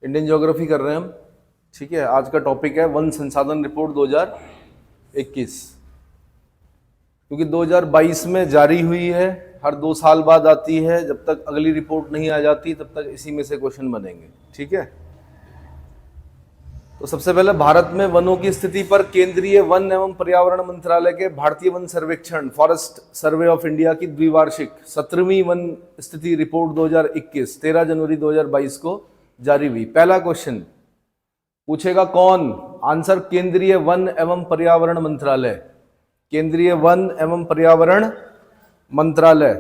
Indian geography कर रहे हैं हम। ठीक है, आज का टॉपिक है वन संसाधन रिपोर्ट 2021, क्योंकि 2022 में जारी हुई है, हर 2 साल बाद आती है। जब तक अगली रिपोर्ट नहीं आ जाती तब तक इसी में से क्वेश्चन बनेंगे। ठीक है, तो सबसे पहले भारत में वनों की स्थिति पर केंद्रीय वन एवं पर्यावरण मंत्रालय के भारतीय वन सर्वेक्षण फॉरेस्ट सर्वे ऑफ इंडिया की द्विवार्षिक 17वीं वन स्थिति रिपोर्ट 2021 13 जनवरी 2022 को जारी हुई। पहला क्वेश्चन पूछेगा कौन? आंसर केंद्रीय वन एवं पर्यावरण मंत्रालय। केंद्रीय वन एवं पर्यावरण मंत्रालय,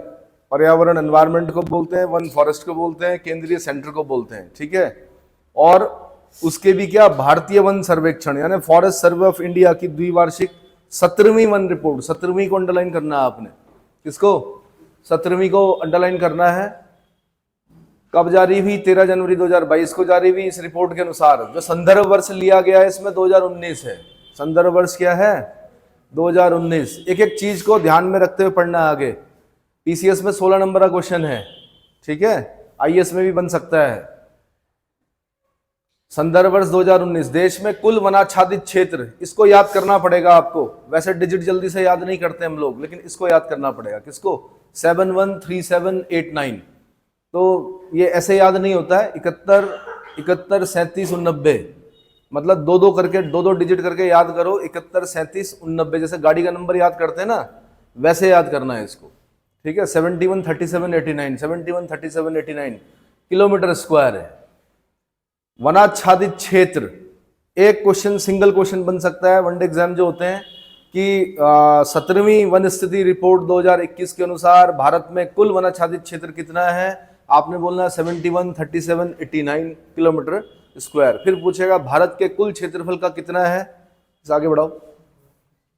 पर्यावरण एनवायरमेंट को बोलते हैं, वन फॉरेस्ट को बोलते हैं, केंद्रीय सेंटर को बोलते हैं। ठीक है, और उसके भी क्या भारतीय वन सर्वेक्षण यानी फॉरेस्ट सर्वे ऑफ इंडिया की द्विवार्षिक 17वीं वन रिपोर्ट। 17वीं को अंडरलाइन करना है आपने। किसको? 17वीं को अंडरलाइन करना है। कब जारी हुई? 13 जनवरी 2022 को जारी हुई। इस रिपोर्ट के अनुसार जो संदर्भ वर्ष लिया गया है इसमें 2019 है। संदर्भ वर्ष क्या है? 2019। एक एक चीज को ध्यान में रखते हुए पढ़ना है आगे। पीसीएस में 16 नंबर का क्वेश्चन है। ठीक है, आईएएस में भी बन सकता है। संदर्भ वर्ष 2019। देश में कुल वनाच्छादित क्षेत्र, इसको याद करना पड़ेगा आपको। वैसे डिजिट जल्दी से याद नहीं करते हम लोग, लेकिन इसको याद करना पड़ेगा। किसको? 713789। तो ये ऐसे याद नहीं होता है। 71 37 39 मतलब दो दो डिजिट करके याद करो। 71 37 39 जैसे गाड़ी का नंबर याद करते हैं ना, वैसे याद करना है इसको। ठीक है, 71 37 89 71 37 89 किलोमीटर स्क्वायर है वनाच्छादित क्षेत्र। एक क्वेश्चन, सिंगल क्वेश्चन बन सकता है वनडे एग्जाम जो होते हैं कि 17वीं वन स्थिति रिपोर्ट 2021 के अनुसार भारत में कुल वनाच्छादित क्षेत्र कितना है? आपने बोलना है 71 37 89 किलोमीटर स्क्वायर। फिर पूछेगा भारत के कुल क्षेत्रफल का कितना है? इस आगे बढ़ाओ।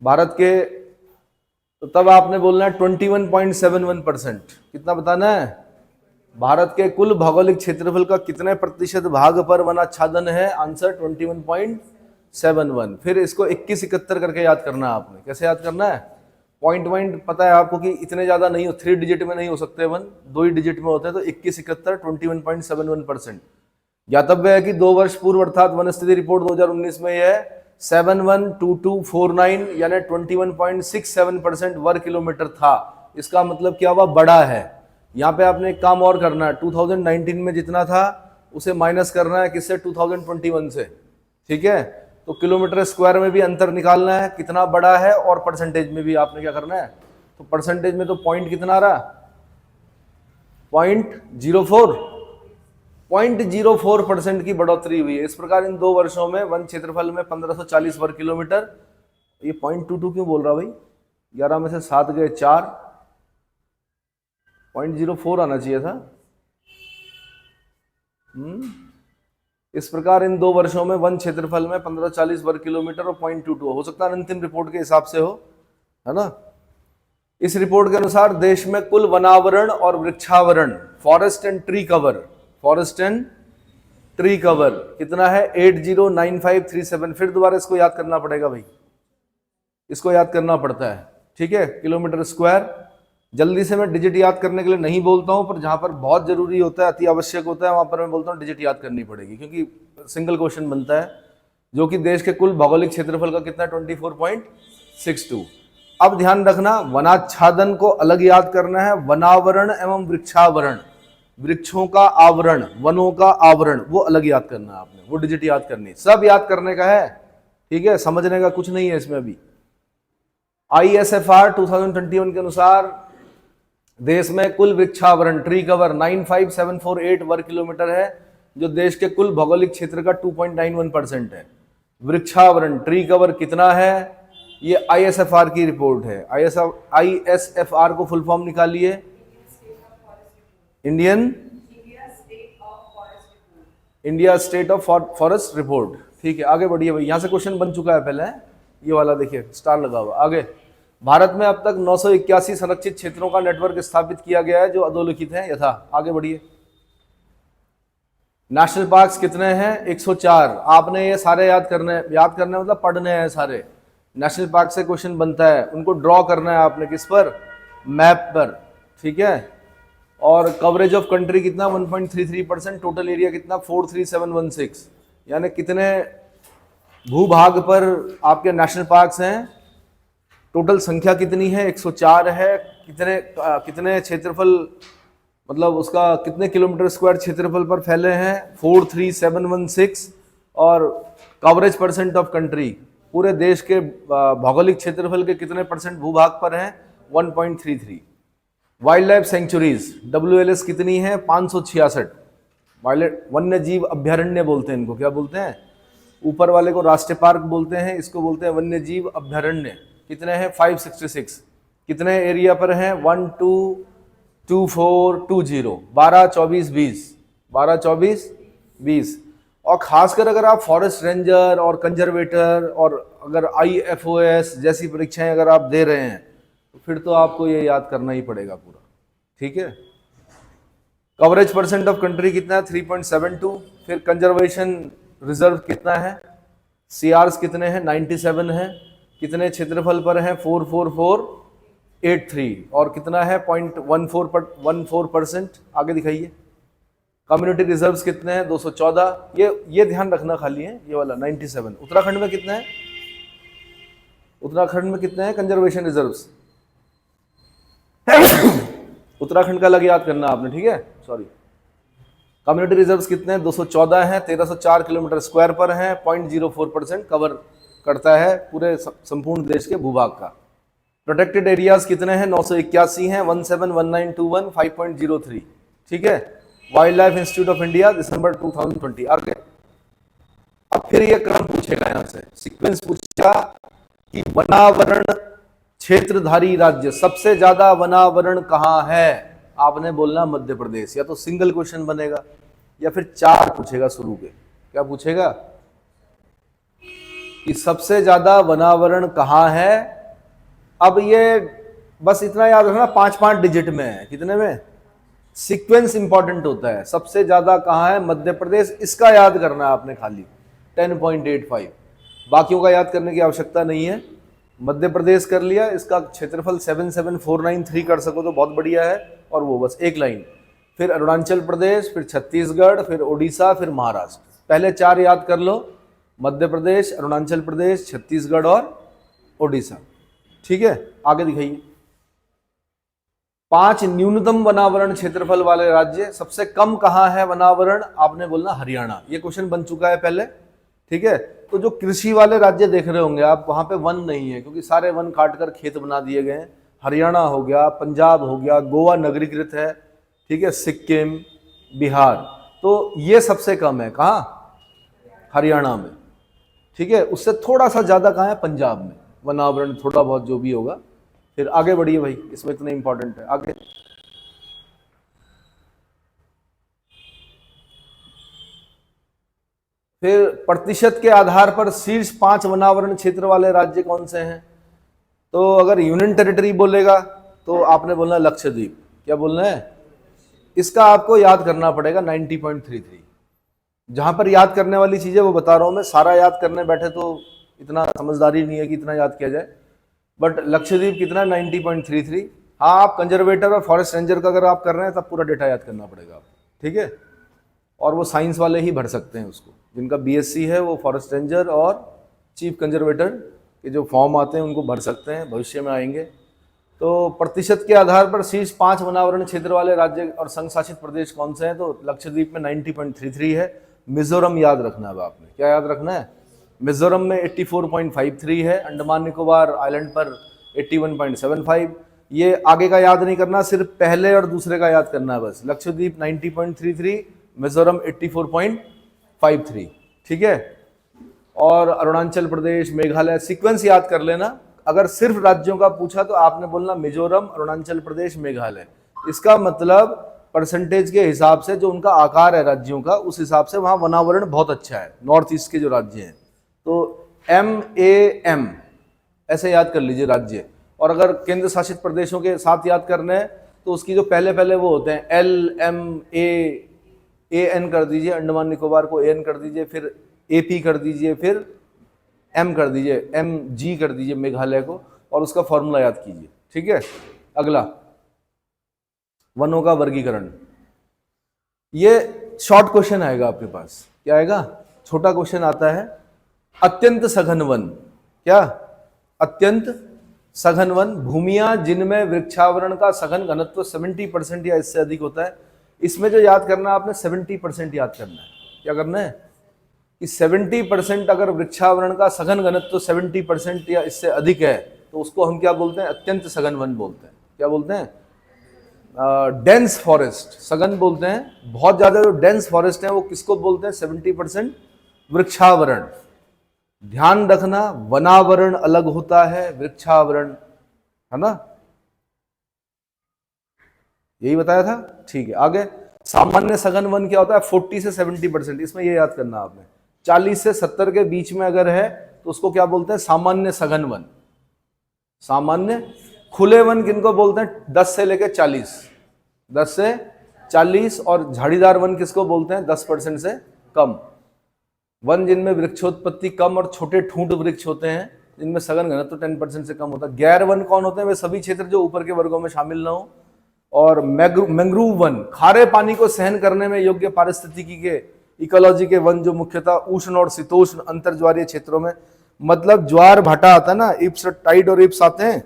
भारत के, तो तब आपने बोलना है 21.71%। कितना बताना है? भारत के कुल भौगोलिक क्षेत्रफल का कितने प्रतिशत भाग पर वनाच्छादन है? आंसर 21.71। फिर इसको 21 71 करके याद करना है आपने। कैसे याद करना है? पॉइंट पता है आपको कि इतने ज्यादा नहीं हो, 3 डिजिट में नहीं हो सकते वन, 2 ही डिजिट में होते हैं। तो 21 71 21.71%। ज्ञातव्य है कि 2 वर्ष पूर्व अर्थात वन स्थिति रिपोर्ट 2019 में यह 712249 यानी 21.67% वर्ग किलोमीटर था। इसका मतलब क्या हुआ? बड़ा है। यहाँ पे आपने एक काम और करना है, 2019 में जितना था उसे माइनस करना है। किससे? 2021 से। ठीक है, तो किलोमीटर स्क्वायर में भी अंतर निकालना है कितना बड़ा है, और परसेंटेज में भी आपने क्या करना है। तो परसेंटेज में तो पॉइंट कितना आ रहा? 0.04% की बढ़ोतरी हुई है। इस प्रकार इन 2 वर्षों में वन क्षेत्रफल में 1540 वर्ग किलोमीटर। ये 0.22 क्यों बोल रहा भाई? 11 में से 7 गए 4, 0.04 आना चाहिए था। इस प्रकार इन 2 वर्षों में वन क्षेत्रफल में 1540 वर्ग किलोमीटर और 0.22 हो सकता है अंतिम रिपोर्ट के हिसाब से हो, है ना। इस रिपोर्ट के अनुसार देश में कुल वनावरण और वृक्षावरण, फॉरेस्ट एंड ट्री कवर कितना है? 809537। फिर दोबारा इसको याद करना पड़ेगा भाई, इसको याद करना पड़ता है। ठीक है, किलोमीटर स्क्वायर। जल्दी से मैं डिजिट याद करने के लिए नहीं बोलता हूं, पर जहां पर बहुत जरूरी होता है, अति आवश्यक होता है, वहां पर मैं बोलता हूं डिजिट याद करनी पड़ेगी, क्योंकि सिंगल क्वेश्चन बनता है जो कि देश के कुल भौगोलिक क्षेत्रफल का कितना? 24.62। अब ध्यान रखना, वनाच्छादन को अलग याद करना है, वनावरण एवं वृक्षावरण, वृक्षों का आवरण, वनों का आवरण, वो अलग याद करना है आपने। वो डिजिट याद करनी, सब याद करने का है। ठीक है, समझने का कुछ नहीं है इसमें अभी। ISFR 2021 के अनुसार देश में कुल वृक्षावरण, ट्री कवर 95748 वर्ग किलोमीटर है, जो देश के कुल भौगोलिक क्षेत्र का 2.91% है। वृक्षावरण, ट्री कवर कितना है? ये ISFR की रिपोर्ट है। ISFR को फुल फॉर्म निकालिए। India state of forest report. ठीक है, आगे बढ़िए भाई। यहां से क्वेश्चन बन चुका है पहले, ये वाला देखिए स्टार लगा हुआ। आगे, भारत में अब तक 981 संरक्षित क्षेत्रों का नेटवर्क स्थापित किया गया है जो अधोलिखित है यथा। आगे बढ़िए। नेशनल पार्क्स कितने हैं? 104। आपने ये सारे याद करने मतलब पढ़ने हैं सारे। नेशनल पार्क से क्वेश्चन बनता है, उनको ड्रॉ करना है आपने। किस पर? मैप पर। ठीक है, और कवरेज ऑफ कंट्री कितना 1.33%, टोटल एरिया कितना 43716, यानी कितने भूभाग पर आपके नेशनल पार्क्स हैं, टोटल संख्या कितनी है 104 है, कितने क्षेत्रफल, मतलब उसका कितने किलोमीटर स्क्वायर क्षेत्रफल पर फैले हैं 43716, और कवरेज परसेंट ऑफ कंट्री, पूरे देश के भौगोलिक क्षेत्रफल के कितने परसेंट भूभाग पर हैं 1.33। वाइल्ड लाइफ सेंचुरीज WLS कितनी है 566। वन्य जीव अभ्यारण्य बोलते हैं इनको, क्या बोलते हैं, ऊपर वाले को राष्ट्रीय पार्क बोलते हैं, इसको बोलते हैं वन्य जीव अभ्यारण्य। कितने हैं 566। कितने एरिया पर हैं 1 2 2 4 2 0, 12 24 20, 12 24 20। और खासकर अगर आप फॉरेस्ट रेंजर और कंजर्वेटर और अगर IFOS जैसी परीक्षाएं अगर आप दे रहे हैं तो फिर तो आपको ये याद करना ही पड़ेगा पूरा, ठीक है। कवरेज परसेंट ऑफ कंट्री कितना है 3.72। फिर कंजर्वेशन रिजर्व कितना है, CRs कितने हैं 97 है, कितने क्षेत्रफल पर है 44483, और कितना है 0.14%। आगे दिखाइए। कम्युनिटी रिजर्व्स कितने हैं 214, ये ध्यान रखना खाली है, ये वाला 97। उत्तराखंड में कितने हैं, उत्तराखंड में कितने हैं कंजर्वेशन रिजर्व्स उत्तराखंड का अलग याद करना आपने, ठीक है, सॉरी। कम्युनिटी रिजर्व्स कितने हैं 214 हैं, 1304 किलोमीटर स्क्वायर पर हैं, 0.04% कवर करता है पूरे संपूर्ण देश के भूभाग का। प्रोटेक्टेड एरियाज कितने हैं 981 हैं, 171921, 5.03, ठीक है। Wild life institute of India December 2020। आगे अब फिर ये क्रम पूछेगा, यहां से सीक्वेंस पूछा कि वनावरण क्षेत्रधारी राज्य, सबसे ज्यादा वनावरण कहां है, आपने बोलना मध्य प्रदेश। या तो सिंगल क्वेश्चन बनेगा या फिर 4 पूछेगा शुरू के। क्या पूछेगा कि सबसे ज्यादा वनावरण कहां है। अब ये बस इतना याद रखना 5-5 डिजिट में है, कितने में, सीक्वेंस इंपॉर्टेंट होता है। सबसे ज्यादा कहां है मध्य प्रदेश, इसका याद करना है आपने खाली 10.85, बाकियों का याद करने की आवश्यकता नहीं है। मध्य प्रदेश कर लिया, इसका क्षेत्रफल 77493 कर सको तो बहुत बढ़िया है, और वो बस एक लाइन। फिर अरुणाचल प्रदेश, फिर छत्तीसगढ़, फिर उड़ीसा, फिर महाराष्ट्र। पहले 4 याद कर लो, मध्य प्रदेश, अरुणाचल प्रदेश, छत्तीसगढ़ और उड़ीसा, ठीक है। आगे दिखाइए। 5 न्यूनतम वनावरण क्षेत्रफल वाले राज्य। सबसे कम कहां है वनावरण, आपने बोलना हरियाणा। ये क्वेश्चन बन चुका है पहले, ठीक है। तो जो कृषि वाले राज्य देख रहे होंगे आप, वहां पे वन नहीं है क्योंकि सारे वन काटकर खेत बना दिए गए हैं। हरियाणा हो गया, पंजाब हो गया, गोवा नगरीकृत है, ठीक है, सिक्किम, बिहार। तो ये सबसे कम है कहाँ, हरियाणा में, ठीक है। उससे थोड़ा सा ज्यादा कहाँ है, पंजाब में, वनावरण थोड़ा बहुत जो भी होगा। फिर आगे बढ़िए भाई, इसमें इतना इंपॉर्टेंट है। आगे फिर प्रतिशत के आधार पर शीर्ष 5 वनावरण क्षेत्र वाले राज्य कौन से हैं। तो अगर यूनियन टेरिटरी बोलेगा तो आपने बोलना लक्षद्वीप। क्या बोलना है, इसका आपको याद करना पड़ेगा 90.33। जहां पर याद करने वाली चीजें वो बता रहा हूं मैं, सारा याद करने बैठे तो इतना समझदारी नहीं है कि इतना याद किया जाए। बट लक्षद्वीप कितना 90.33। हाँ, आप कंजर्वेटर और फॉरेस्ट रेंजर का अगर आप कर रहे हैं तब पूरा डेटा याद करना पड़ेगा आपको, ठीक है। और वो साइंस वाले ही भर सकते हैं उसको, जिनका BSc है वो फॉरेस्ट रेंजर और चीफ कंजर्वेटर के जो फॉर्म आते हैं उनको भर सकते हैं, भविष्य में आएंगे। तो प्रतिशत के आधार पर शीर्ष 5 वनावरण क्षेत्र वाले राज्य और संघ शासित प्रदेश कौन से हैं। तो लक्षद्वीप में 90.33 है। मिजोरम याद रखना है आपने, क्या याद रखना है, मिजोरम में 84.53 है। अंडमान निकोबार आइलैंड पर 81.75। ये आगे का याद नहीं करना, सिर्फ पहले और दूसरे का याद करना है बस। लक्षद्वीप 90.33, मिजोरम 84.53, ठीक है। और अरुणाचल प्रदेश, मेघालय, सीक्वेंस याद कर लेना। अगर सिर्फ राज्यों का पूछा तो आपने बोलना मिजोरम, अरुणाचल प्रदेश, मेघालय। इसका मतलब परसेंटेज के हिसाब से जो उनका आकार है राज्यों का, उस हिसाब से वहां वनावरण बहुत अच्छा है। नॉर्थ ईस्ट के जो राज्य हैं तो MAM ऐसे याद कर लीजिए राज्य। और अगर केंद्र शासित प्रदेशों के साथ याद करने हैं तो उसकी जो पहले वो होते हैं LMAAN कर दीजिए, अंडमान निकोबार को AN कर दीजिए, फिर AP कर दीजिए, फिर M कर दीजिए, MG कर दीजिए मेघालय को, और उसका फॉर्मूला याद कीजिए, ठीक है। अगला वनों का वर्गीकरण। ये शॉर्ट क्वेश्चन आएगा आपके पास। क्या आएगा? छोटा क्वेश्चन आता है। अत्यंत सघन वन। क्या? अत्यंत सघन वन भूमियां जिनमें वृक्षावरण का सघन घनत्व 70% या इससे अधिक होता है। इसमें जो याद करना है आपने 70% याद करना है। क्या करना है कि 70% अगर वृक्षावरण का सघन घनत्व 70% या इससे अधिक है तो उसको हम क्या बोलते हैं? अत्यंत सघन वन बोलते हैं। क्या बोलते हैं? डेंस फॉरेस्ट सघन बोलते हैं। बहुत ज्यादा जो डेंस फॉरेस्ट है वो किसको बोलते हैं? 70% वृक्षावरण। ध्यान रखना, वनावरण अलग होता है, वृक्षावरण, है ना? यही बताया था। ठीक है, आगे। सामान्य सघन वन क्या होता है? 40 से 70%। इसमें ये याद करना आपने। 40 से 70 के बीच में अगर है तो उसको क्या बोलते हैं? सामान्य सघन वन। सामान्य खुले वन किनको बोलते हैं? 10 से लेकर 40, 10 से 40। और झाड़ीदार वन किसको बोलते हैं? 10% से कम। वन जिनमें वृक्षोत्पत्ति कम और छोटे ठूंठ वृक्ष होते हैं, जिनमें सघन घनत्व 10% से कम होता है। गैर वन कौन होते हैं? वे सभी क्षेत्र जो ऊपर के वर्गों में शामिल न हो। और मैंग्रोव वन खारे पानी को सहन करने में योग्य पारिस्थितिकी के इकोलॉजी के वन जो मुख्यतः उष्ण और शीतोष्ण अंतर्ज्वारीय क्षेत्रों में, मतलब ज्वार भाटा आता है ना, इप्स टाइड और इप्स आते हैं,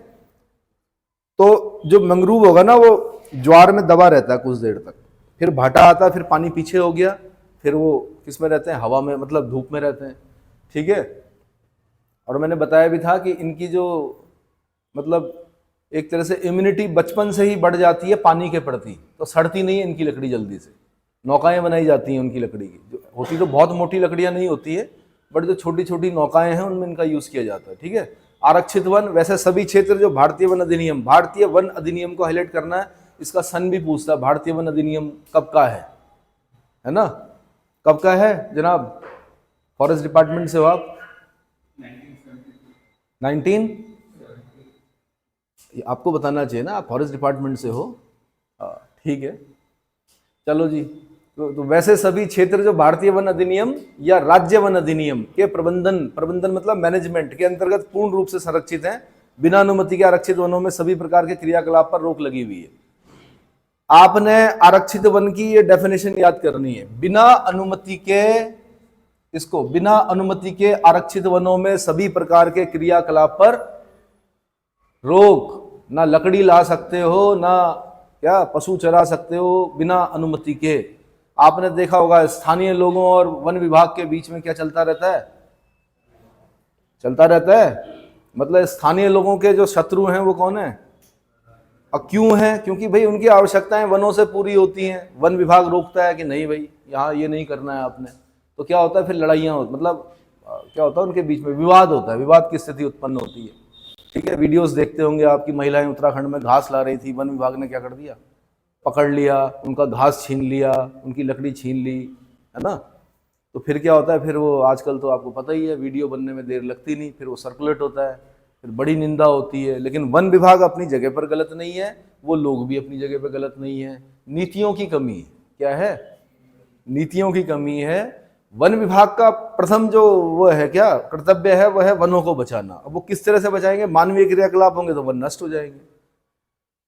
तो जो मैंग्रोव होगा ना वो ज्वार में दबा रहता है कुछ देर तक, फिर भाटा आता है, फिर पानी पीछे हो गया, फिर वो किस में रहते हैं? हवा में, मतलब धूप में रहते हैं। ठीक है। और मैंने बताया भी था कि इनकी जो मतलब एक तरह से इम्यूनिटी बचपन से ही बढ़ जाती है पानी के प्रति, तो सड़ती नहीं है इनकी लकड़ी जल्दी से। नौकाएं बनाई जाती हैं उनकी लकड़ी की, जो होती तो बहुत मोटी लकड़ियां नहीं होती है, बट जो छोटी छोटी नौकाएं हैं उनमें इनका यूज किया जाता है। ठीक है। आरक्षित वन, वैसे सभी क्षेत्र जो भारतीय वन अधिनियम, भारतीय वन अधिनियम को हाईलाइट करना है। इसका सन भी पूछता है, भारतीय वन अधिनियम कब का है ना? कब का है जनाब? फॉरेस्ट डिपार्टमेंट से हो आप? 19 आपको बताना चाहिए ना, आप फॉरेस्ट डिपार्टमेंट से हो। ठीक है, चलो जी। तो वैसे सभी क्षेत्र जो भारतीय वन अधिनियम या राज्य वन अधिनियम के प्रबंधन मतलब मैनेजमेंट के अंतर्गत पूर्ण रूप से संरक्षित हैं। बिना अनुमति के आरक्षित वनों में सभी प्रकार के क्रियाकलाप पर रोक लगी हुई है। आपने आरक्षित वन की ये डेफिनेशन याद करनी है। बिना अनुमति के, इसको बिना अनुमति के आरक्षित वनों में सभी प्रकार के क्रियाकलाप पर रोक। ना लकड़ी ला सकते हो, ना क्या पशु चरा सकते हो बिना अनुमति के। आपने देखा होगा स्थानीय लोगों और वन विभाग के बीच में क्या चलता रहता है? मतलब स्थानीय लोगों के जो शत्रु हैं वो कौन है? और क्यों है? क्योंकि भाई उनकी आवश्यकताएं वनों से पूरी होती हैं। वन विभाग रोकता है कि नहीं भाई यहाँ ये नहीं करना है आपने, तो क्या होता है? फिर लड़ाइयाँ होती, मतलब क्या होता है उनके बीच में? विवाद होता है, विवाद की स्थिति उत्पन्न होती है। ठीक है। वीडियोस देखते होंगे आपकी, महिलाएं उत्तराखंड में घास ला रही थी, वन विभाग ने क्या कर दिया? पकड़ लिया, उनका घास छीन लिया, उनकी लकड़ी छीन ली, है ना? तो फिर क्या होता है? फिर वो आजकल तो आपको पता ही है, वीडियो बनने में देर लगती नहीं, फिर वो सर्कुलेट होता है, फिर बड़ी निंदा होती है। लेकिन वन विभाग अपनी जगह पर गलत नहीं है, वो लोग भी अपनी जगह पर गलत नहीं है। नीतियों की कमी क्या है? नीतियों की कमी है। वन विभाग का प्रथम जो वो है क्या कर्तव्य है, वह है वनों को बचाना। अब वो किस तरह से बचाएंगे? मानवीय क्रियाकलाप होंगे तो वन नष्ट हो जाएंगे,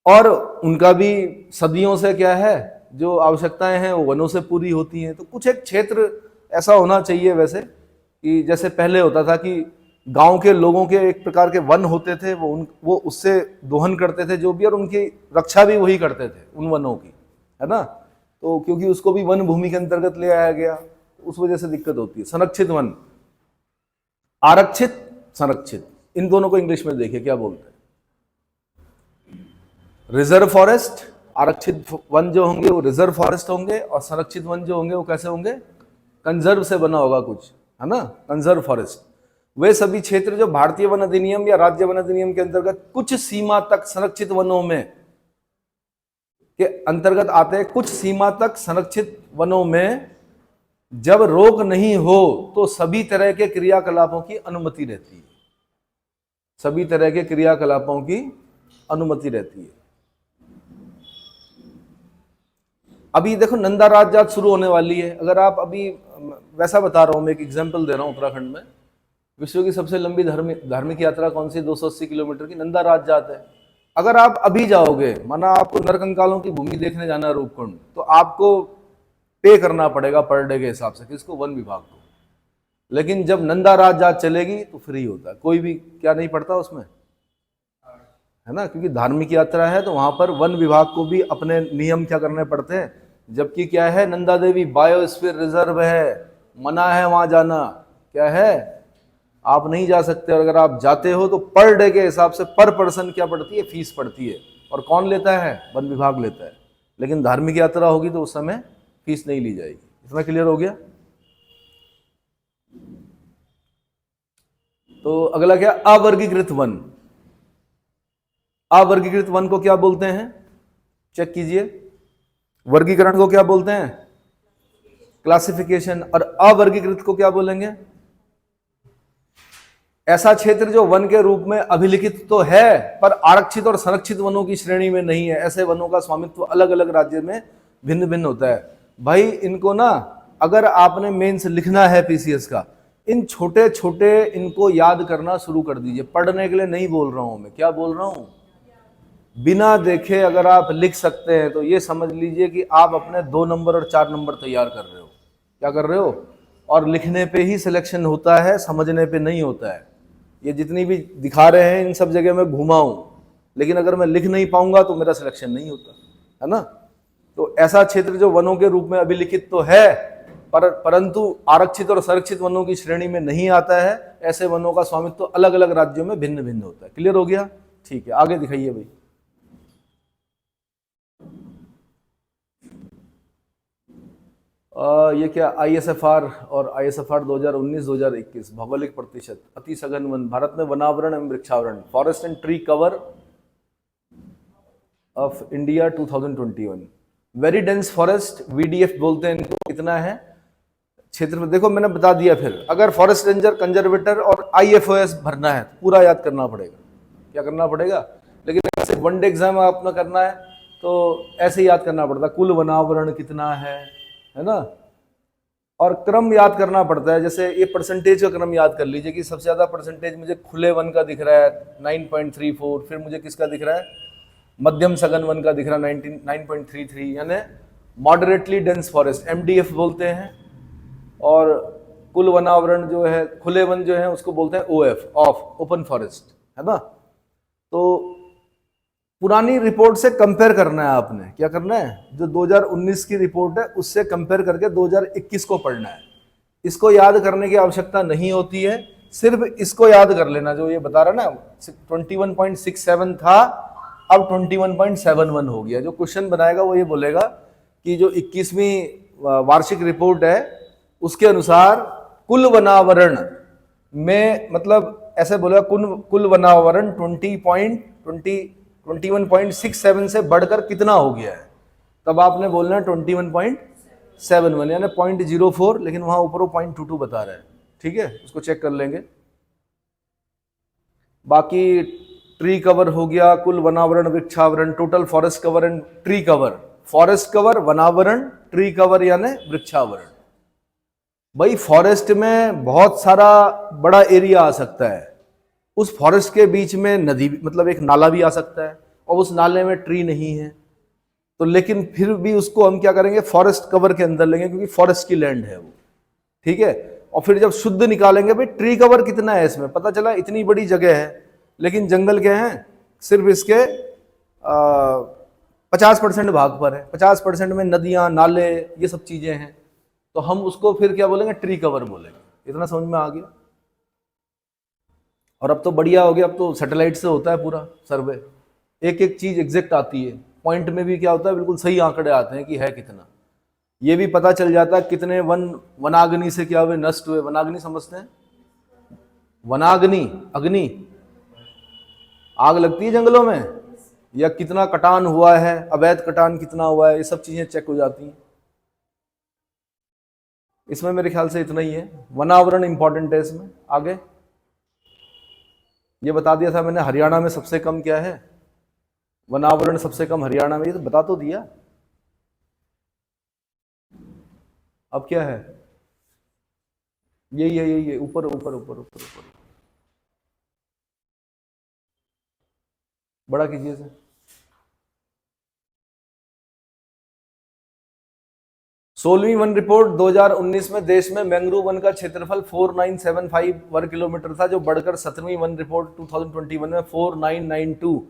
और उनका भी सदियों से क्या है जो आवश्यकताएं हैं वो वनों से पूरी होती हैं। तो कुछ एक क्षेत्र ऐसा होना चाहिए वैसे, कि जैसे पहले होता था कि गांव के लोगों के एक प्रकार के वन होते थे, वो उससे दोहन करते थे जो भी, और उनकी रक्षा भी वही करते थे उन वनों की, है ना? तो क्योंकि उसको भी वन भूमि के अंतर्गत ले आया गया, उस वजह से दिक्कत होती है। संरक्षित वन, आरक्षित, संरक्षित, इन दोनों को इंग्लिश में देखिए क्या बोलते हैं। रिजर्व फॉरेस्ट, आरक्षित वन जो होंगे वो रिजर्व फॉरेस्ट होंगे, और संरक्षित वन जो होंगे वो कैसे होंगे? कंजर्व से बना होगा कुछ, है ना? Conserve forest. वे सभी क्षेत्र जो भारतीय वन अधिनियम या राज्य वन अधिनियम के अंतर्गत कुछ सीमा तक संरक्षित वनों में के अंतर्गत आते हैं। कुछ सीमा तक संरक्षित वनों में जब रोक नहीं हो तो सभी तरह के क्रियाकलापों की अनुमति रहती है। सभी तरह के क्रियाकलापों की अनुमति रहती है। अभी देखो नंदा राजजात शुरू होने वाली है। अगर आप अभी, वैसा बता रहा हूं मैं, एक एग्जांपल दे रहा हूं, उत्तराखंड में विश्व की सबसे लंबी धार्मिक यात्रा कौन सी? 280 किलोमीटर की नंदा राजजात है। अगर आप अभी जाओगे, माना आपको नरकंकालों की भूमि देखने जाना है रूपकुंड, तो आपको पे करना पड़ेगा पर डे के हिसाब से, किसको? वन विभाग को। लेकिन जब नंदा राज चलेगी तो फ्री होता है, कोई भी क्या नहीं पड़ता उसमें, है ना, क्योंकि धार्मिक यात्रा है तो वहां पर वन विभाग को भी अपने नियम क्या करने पड़ते हैं। जबकि क्या है, नंदा देवी बायोस्फीयर रिजर्व है, मना है वहां जाना, क्या है, आप नहीं जा सकते। और अगर आप जाते हो तो पर डे के हिसाब से पर पर्सन क्या पड़ती है, फीस पड़ती है। और कौन लेता है? वन विभाग लेता है। लेकिन धार्मिक यात्रा होगी तो उस समय फीस नहीं ली जाएगी। इतना क्लियर हो गया? तो अगला क्या? अवर्गीकृत वन। अवर्गीकृत वन को क्या बोलते हैं? चेक कीजिए। वर्गीकरण को क्या बोलते हैं? क्लासिफिकेशन। और अवर्गीकृत को क्या बोलेंगे? ऐसा क्षेत्र जो वन के रूप में अभिलिखित तो है पर आरक्षित और संरक्षित वनों की श्रेणी में नहीं है। ऐसे वनों का स्वामित्व अलग अलग राज्य में भिन्न भिन्न होता है। भाई इनको ना, अगर आपने मेंस लिखना है पीसीएस का, इन छोटे छोटे इनको याद करना शुरू कर दीजिए। पढ़ने के लिए नहीं बोल रहा हूं मैं, क्या बोल रहा हूं, बिना देखे अगर आप लिख सकते हैं तो ये समझ लीजिए कि आप अपने 2 नंबर और 4 नंबर तैयार कर रहे हो। क्या कर रहे हो? और लिखने पे ही सिलेक्शन होता है, समझने पे नहीं होता है। ये जितनी भी दिखा रहे हैं इन सब जगह मैं घूमा हूं, लेकिन अगर मैं लिख नहीं पाऊंगा तो मेरा सिलेक्शन नहीं होता, है ना। तो ऐसा क्षेत्र जो वनों के रूप में अभिलिखित तो है परंतु आरक्षित और संरक्षित वनों की श्रेणी में नहीं आता है, ऐसे वनों का स्वामित्व तो अलग अलग राज्यों में भिन्न भिन्न होता है। क्लियर हो गया? ठीक है, आगे दिखाइए भाई। ये क्या, आईएसएफआर और आईएसएफआर 2019-2021 भौगोलिक प्रतिशत अति सघन वन, भारत में वनावरण एवं वृक्षावरण, forest and tree cover of India 2021। Very dense forest, VDF बोलते हैं इनको, कितना है क्षेत्र में? देखो मैंने बता दिया। फिर अगर फॉरेस्ट रेंजर, कंजर्वेटर और आईएफओएस भरना है तो पूरा याद करना पड़ेगा। क्या करना पड़ेगा? लेकिन ऐसे वनडे एग्जाम आपने करना है तो ऐसे ही याद करना पड़ता है, कुल वनावरण कितना है ना। और क्रम याद करना पड़ता है। जैसे ये परसेंटेज का क्रम याद कर लीजिए कि सबसे ज्यादा परसेंटेज मुझे खुले वन का दिख रहा है 9.34, फिर मुझे किसका दिख रहा है, मध्यम सघन वन का दिख रहा है 9.33, यानी मॉडरेटली डेंस फॉरेस्ट, एमडीएफ बोलते हैं। और कुल वनावरण जो है, खुले वन जो है उसको बोलते हैं ओएफ, ऑफ ओपन फॉरेस्ट, है ना। तो पुरानी रिपोर्ट से कंपेयर करना है आपने। क्या करना है? जो 2019 की रिपोर्ट है उससे कंपेयर करके 2021 को पढ़ना है। इसको याद करने की आवश्यकता नहीं होती है, सिर्फ इसको याद कर लेना। जो ये बता रहा ना 21.67 था, अब 21.71 हो गया। जो क्वेश्चन बनाएगा वो ये बोलेगा कि जो 21वीं वार्षिक रिपोर्ट है उसके अनुसार कुल वनावरण में, मतलब ऐसे बोलेगा, कुल वनावरण 21.67 से बढ़कर कितना हो गया है, तब आपने बोलना है 21.71, यानी 0.04, लेकिन वहां ऊपर वो 0.22 बता रहा है। ठीक है, उसको चेक कर लेंगे। बाकी ट्री कवर हो गया, कुल वनावरण, वृक्षावरण, total forest cover and tree cover. Forest cover, वनावरण, ट्री कवर यानी वृक्षावरण। भाई फॉरेस्ट में बहुत सारा बड़ा एरिया आ सकता है, उस फॉरेस्ट के बीच में नदी, मतलब एक नाला भी आ सकता है, और उस नाले में ट्री नहीं है तो, लेकिन फिर भी उसको हम क्या करेंगे, फॉरेस्ट कवर के अंदर लेंगे, क्योंकि फॉरेस्ट की लैंड है वो। ठीक है, और फिर जब शुद्ध निकालेंगे भाई ट्री कवर कितना है, इसमें पता चला इतनी बड़ी जगह है, लेकिन जंगल क्या है, सिर्फ इसके 50% भाग पर है, 50% में नदियां, नाले, ये सब चीजें हैं, तो हम उसको फिर क्या बोलेंगे, ट्री कवर बोलेंगे। इतना समझ में आ गया? और अब तो बढ़िया हो गया, अब तो सैटेलाइट से होता है पूरा सर्वे, एक एक चीज एग्जैक्ट आती है, पॉइंट में भी क्या होता है, बिल्कुल सही आंकड़े आते हैं कि है कितना। ये भी पता चल जाता है कितने वनाग्नि से क्या हुए, नष्ट हुए। वनाग्नि समझते हैं? वनाग्नि, अग्नि, आग लगती है जंगलों में, या कितना कटान हुआ है, अवैध कटान कितना हुआ है, ये सब चीजें चेक हो जाती हैं। इसमें मेरे ख्याल से इतना ही है। वनावरण इंपॉर्टेंट है इसमें। आगे ये बता दिया था मैंने, हरियाणा में सबसे कम क्या है, वनावरण सबसे कम हरियाणा में, ये तो बता तो दिया। अब क्या है, यही है, यही है, ऊपर ऊपर ऊपर ऊपर ऊपर, बड़ा कीजिए इसे। सोलहवीं वन रिपोर्ट 2019 में देश में मैंग्रोव वन का क्षेत्रफल 4975 वर्ग किलोमीटर था, जो बढ़कर 17वीं वन रिपोर्ट 2021 में 4992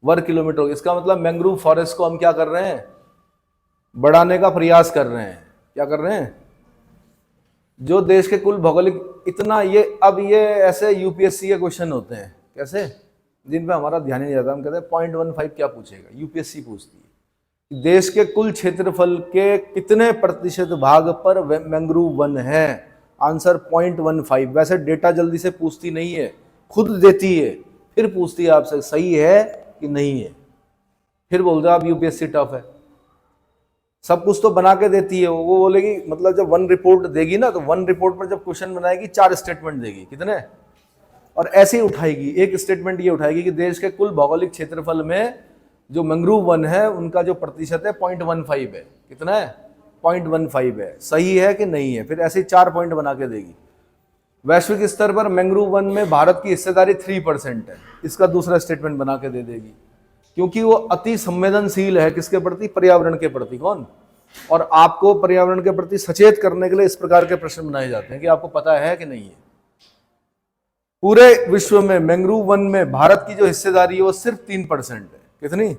वर्ग किलोमीटर हो गया। इसका मतलब मैंग्रोव फॉरेस्ट को हम क्या कर रहे हैं, बढ़ाने का प्रयास कर रहे हैं। क्या कर रहे हैं? जो देश के कुल भौगोलिक इतना अब ये ऐसे यूपीएससी के क्वेश्चन होते हैं कैसे, जिन पे हमारा ध्यान ही नहीं जाता। हम कहते हैं 0.15 क्या पूछेगा, यूपीएससी पूछती है देश के कुल क्षेत्रफल के कितने प्रतिशत भाग पर मैंग्रोव वन है। आंसर 0.15। वैसे डेटा जल्दी से पूछती नहीं है, खुद देती है, फिर पूछती है आपसे सही है कि नहीं है, फिर बोल दो आप यूपीएससी टफ है। सब कुछ तो बना के देती है वो बोलेगी, मतलब जब वन रिपोर्ट देगी ना, तो वन रिपोर्ट पर जब क्वेश्चन बनाएगी 4 स्टेटमेंट देगी, कितने, और ऐसे ही उठाएगी। एक स्टेटमेंट ये उठाएगी कि देश के कुल भौगोलिक क्षेत्रफल में जो मैंग्रोव वन है उनका जो प्रतिशत है 0.15 है। कितना है? 0.15 है। सही है कि नहीं है, फिर ऐसे 4 पॉइंट बना के देगी। वैश्विक स्तर पर मैंग्रोव वन में भारत की हिस्सेदारी 3% है। इसका दूसरा स्टेटमेंट बना के दे देगी, क्योंकि वो अति संवेदनशील है किसके प्रति? पर्यावरण के प्रति। कौन? और आपको पर्यावरण के प्रति सचेत करने के लिए इस प्रकार के प्रश्न बनाए जाते हैं कि आपको पता है कि नहीं है। पूरे विश्व में मैंग्रोव वन में भारत की जो हिस्सेदारी है वो सिर्फ 3% है। कितनी?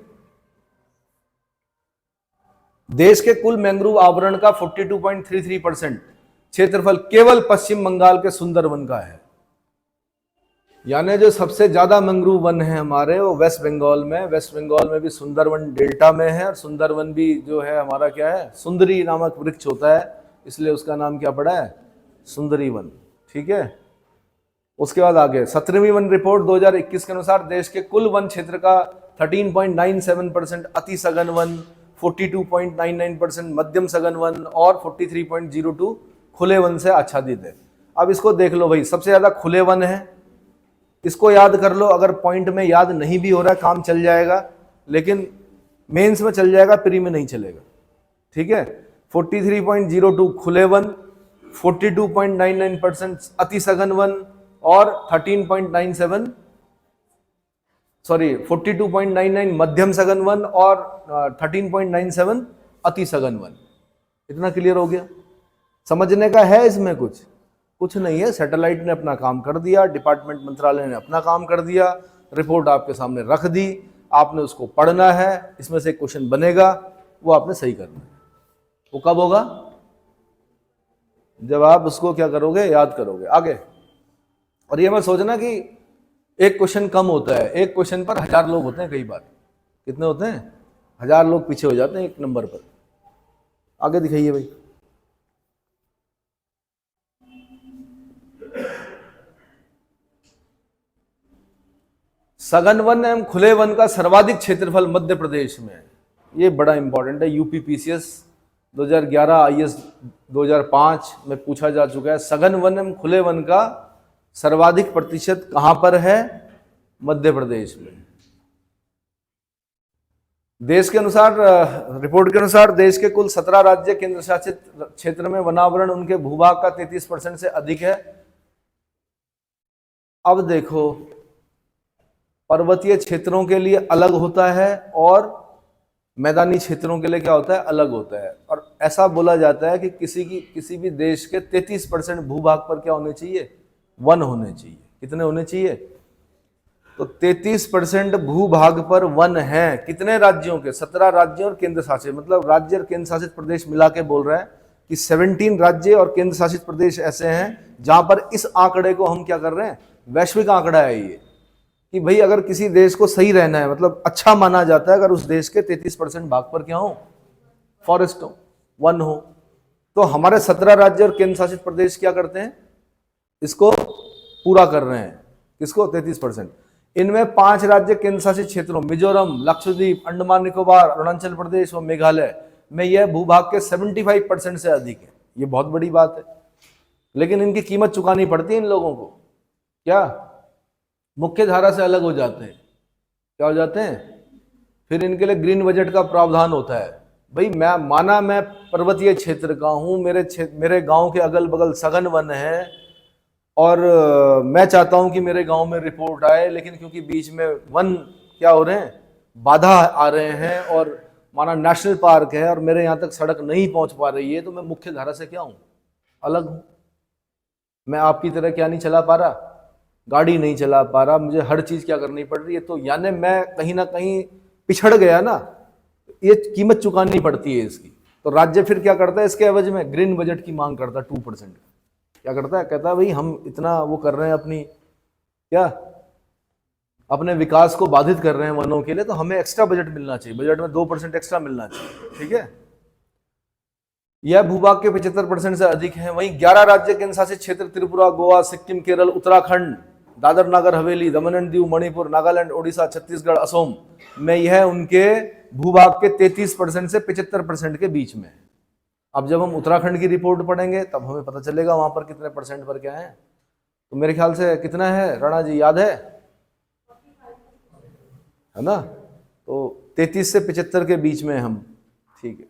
देश के कुल मैंग्रोव आवरण का 42.33% क्षेत्रफल केवल पश्चिम बंगाल के सुंदरवन का है। यानी जो सबसे ज्यादा मैंग्रोव वन है हमारे, वो वेस्ट बंगाल में। वेस्ट बंगाल में भी सुंदरवन डेल्टा में है, और सुंदरवन भी जो है हमारा क्या है, सुंदरी नामक वृक्ष होता है, इसलिए उसका नाम क्या पड़ा है? सुंदरी वन। ठीक है। उसके बाद आगे 17वीं वन रिपोर्ट 2021 के अनुसार देश के कुल वन क्षेत्र का 13.97% अति सघन वन, 42.99% मध्यम सघन वन और 43.02 खुले वन से आच्छादित है। अब इसको देख लो भाई, सबसे ज्यादा खुले वन है, इसको याद कर लो। अगर पॉइंट में याद नहीं भी हो रहा है काम चल जाएगा, लेकिन मेंस में चल जाएगा, प्री में नहीं चलेगा। ठीक है। 43.02 खुले वन, 42.99% अति सघन वन और 42.99 मध्यम सघन वन और 13.97 अति सघन वन। इतना क्लियर हो गया? समझने का है इसमें कुछ नहीं है। सैटेलाइट ने अपना काम कर दिया, डिपार्टमेंट मंत्रालय ने अपना काम कर दिया, रिपोर्ट आपके सामने रख दी, आपने उसको पढ़ना है, इसमें से क्वेश्चन बनेगा, वो आपने सही करना है। वो कब होगा? जब आप उसको क्या करोगे? याद करोगे। आगे, और ये मत सोचना कि एक क्वेश्चन कम होता है, एक क्वेश्चन पर 1000 लोग होते हैं। कई बार कितने होते हैं? 1000 लोग पीछे हो जाते हैं एक नंबर पर। आगे दिखाइए भाई। सघन वन एवं खुले वन का सर्वाधिक क्षेत्रफल मध्य प्रदेश में है। ये बड़ा इंपॉर्टेंट है। यूपीपीसीएस 2011, आईएएस 2005 में पूछा जा चुका है। सघन वन एवं खुले वन का सर्वाधिक प्रतिशत कहां पर है? मध्य प्रदेश में। देश के अनुसार, रिपोर्ट के अनुसार देश के कुल 17 राज्य केंद्र शासित क्षेत्र में वनावरण उनके भूभाग का 33% से अधिक है। अब देखो, पर्वतीय क्षेत्रों के लिए अलग होता है और मैदानी क्षेत्रों के लिए क्या होता है? अलग होता है। और ऐसा बोला जाता है कि किसी भी देश के 33% भूभाग पर क्या होने चाहिए? वन होने चाहिए। कितने होने चाहिए? तो 33% भूभाग पर वन है। कितने राज्यों के? 17 राज्यों और केंद्र शासित, मतलब राज्य और केंद्र शासित प्रदेश मिला के बोल रहा है कि 17 राज्य और केंद्र शासित प्रदेश ऐसे हैं जहां पर इस आंकड़े को हम क्या कर रहे हैं? वैश्विक आंकड़ा है ये, कि भाई अगर किसी देश को सही रहना है, मतलब अच्छा माना जाता है अगर उस देश के 33% भाग पर क्या हो? फॉरेस्ट हो, वन हो। तो हमारे 17 राज्य और केंद्र शासित प्रदेश क्या करते हैं? इसको पूरा कर रहे हैं। किसको? 33%। इनमें 5 राज्य केंद्र शासित क्षेत्रों मिजोरम, लक्षद्वीप, अंडमान निकोबार, अरुणाचल प्रदेश और मेघालय में यह भूभाग के 75% से अधिक है। ये बहुत बड़ी बात है, लेकिन इनकी कीमत चुकानी पड़ती है इन लोगों को। क्या? मुख्य धारा से अलग हो जाते हैं। क्या हो जाते हैं? फिर इनके लिए ग्रीन बजट का प्रावधान होता है। भाई मैं पर्वतीय क्षेत्र का हूं, मेरे गांव के अगल बगल सघन वन है और मैं चाहता हूं कि मेरे गांव में रिपोर्ट आए, लेकिन क्योंकि बीच में वन क्या हो रहे हैं, बाधा आ रहे हैं, और माना नेशनल पार्क है और मेरे यहाँ तक सड़क नहीं पहुंच पा रही है, तो मैं मुख्य धारा से क्या हूं, अलग हूं। मैं आपकी तरह क्या नहीं चला पा रहा, गाड़ी नहीं चला पा रहा, मुझे हर चीज क्या करनी पड़ रही है, तो यानी मैं कहीं ना कहीं पिछड़ गया ना, ये कीमत चुकानी पड़ती है इसकी। तो राज्य फिर क्या करता है, इसके एवज में ग्रीन बजट की मांग करता है 2%। क्या करता है, कहता है भाई हम इतना वो कर रहे हैं अपनी क्या, अपने विकास को बाधित कर रहे हैं वनों के लिए, तो हमें एक्स्ट्रा बजट मिलना चाहिए, बजट में 2% एक्स्ट्रा मिलना चाहिए, ठीक है। यह भूभाग के 75% से अधिक है। वहीं 11 राज्य केंद्र शासित क्षेत्र त्रिपुरा, गोवा, सिक्किम, केरल, उत्तराखंड, दादर नागर हवेली, दमन एंड दीव, मणिपुर, नागालैंड, ओडिशा, छत्तीसगढ़, असम में यह उनके भूभाग के 33% से 75% के बीच में है। अब जब हम उत्तराखंड की रिपोर्ट पढ़ेंगे तब हमें पता चलेगा वहां पर कितने परसेंट पर क्या है। तो मेरे ख्याल से कितना है राणा जी, याद है ना? तो 33 से 75 के बीच में हम, ठीक है।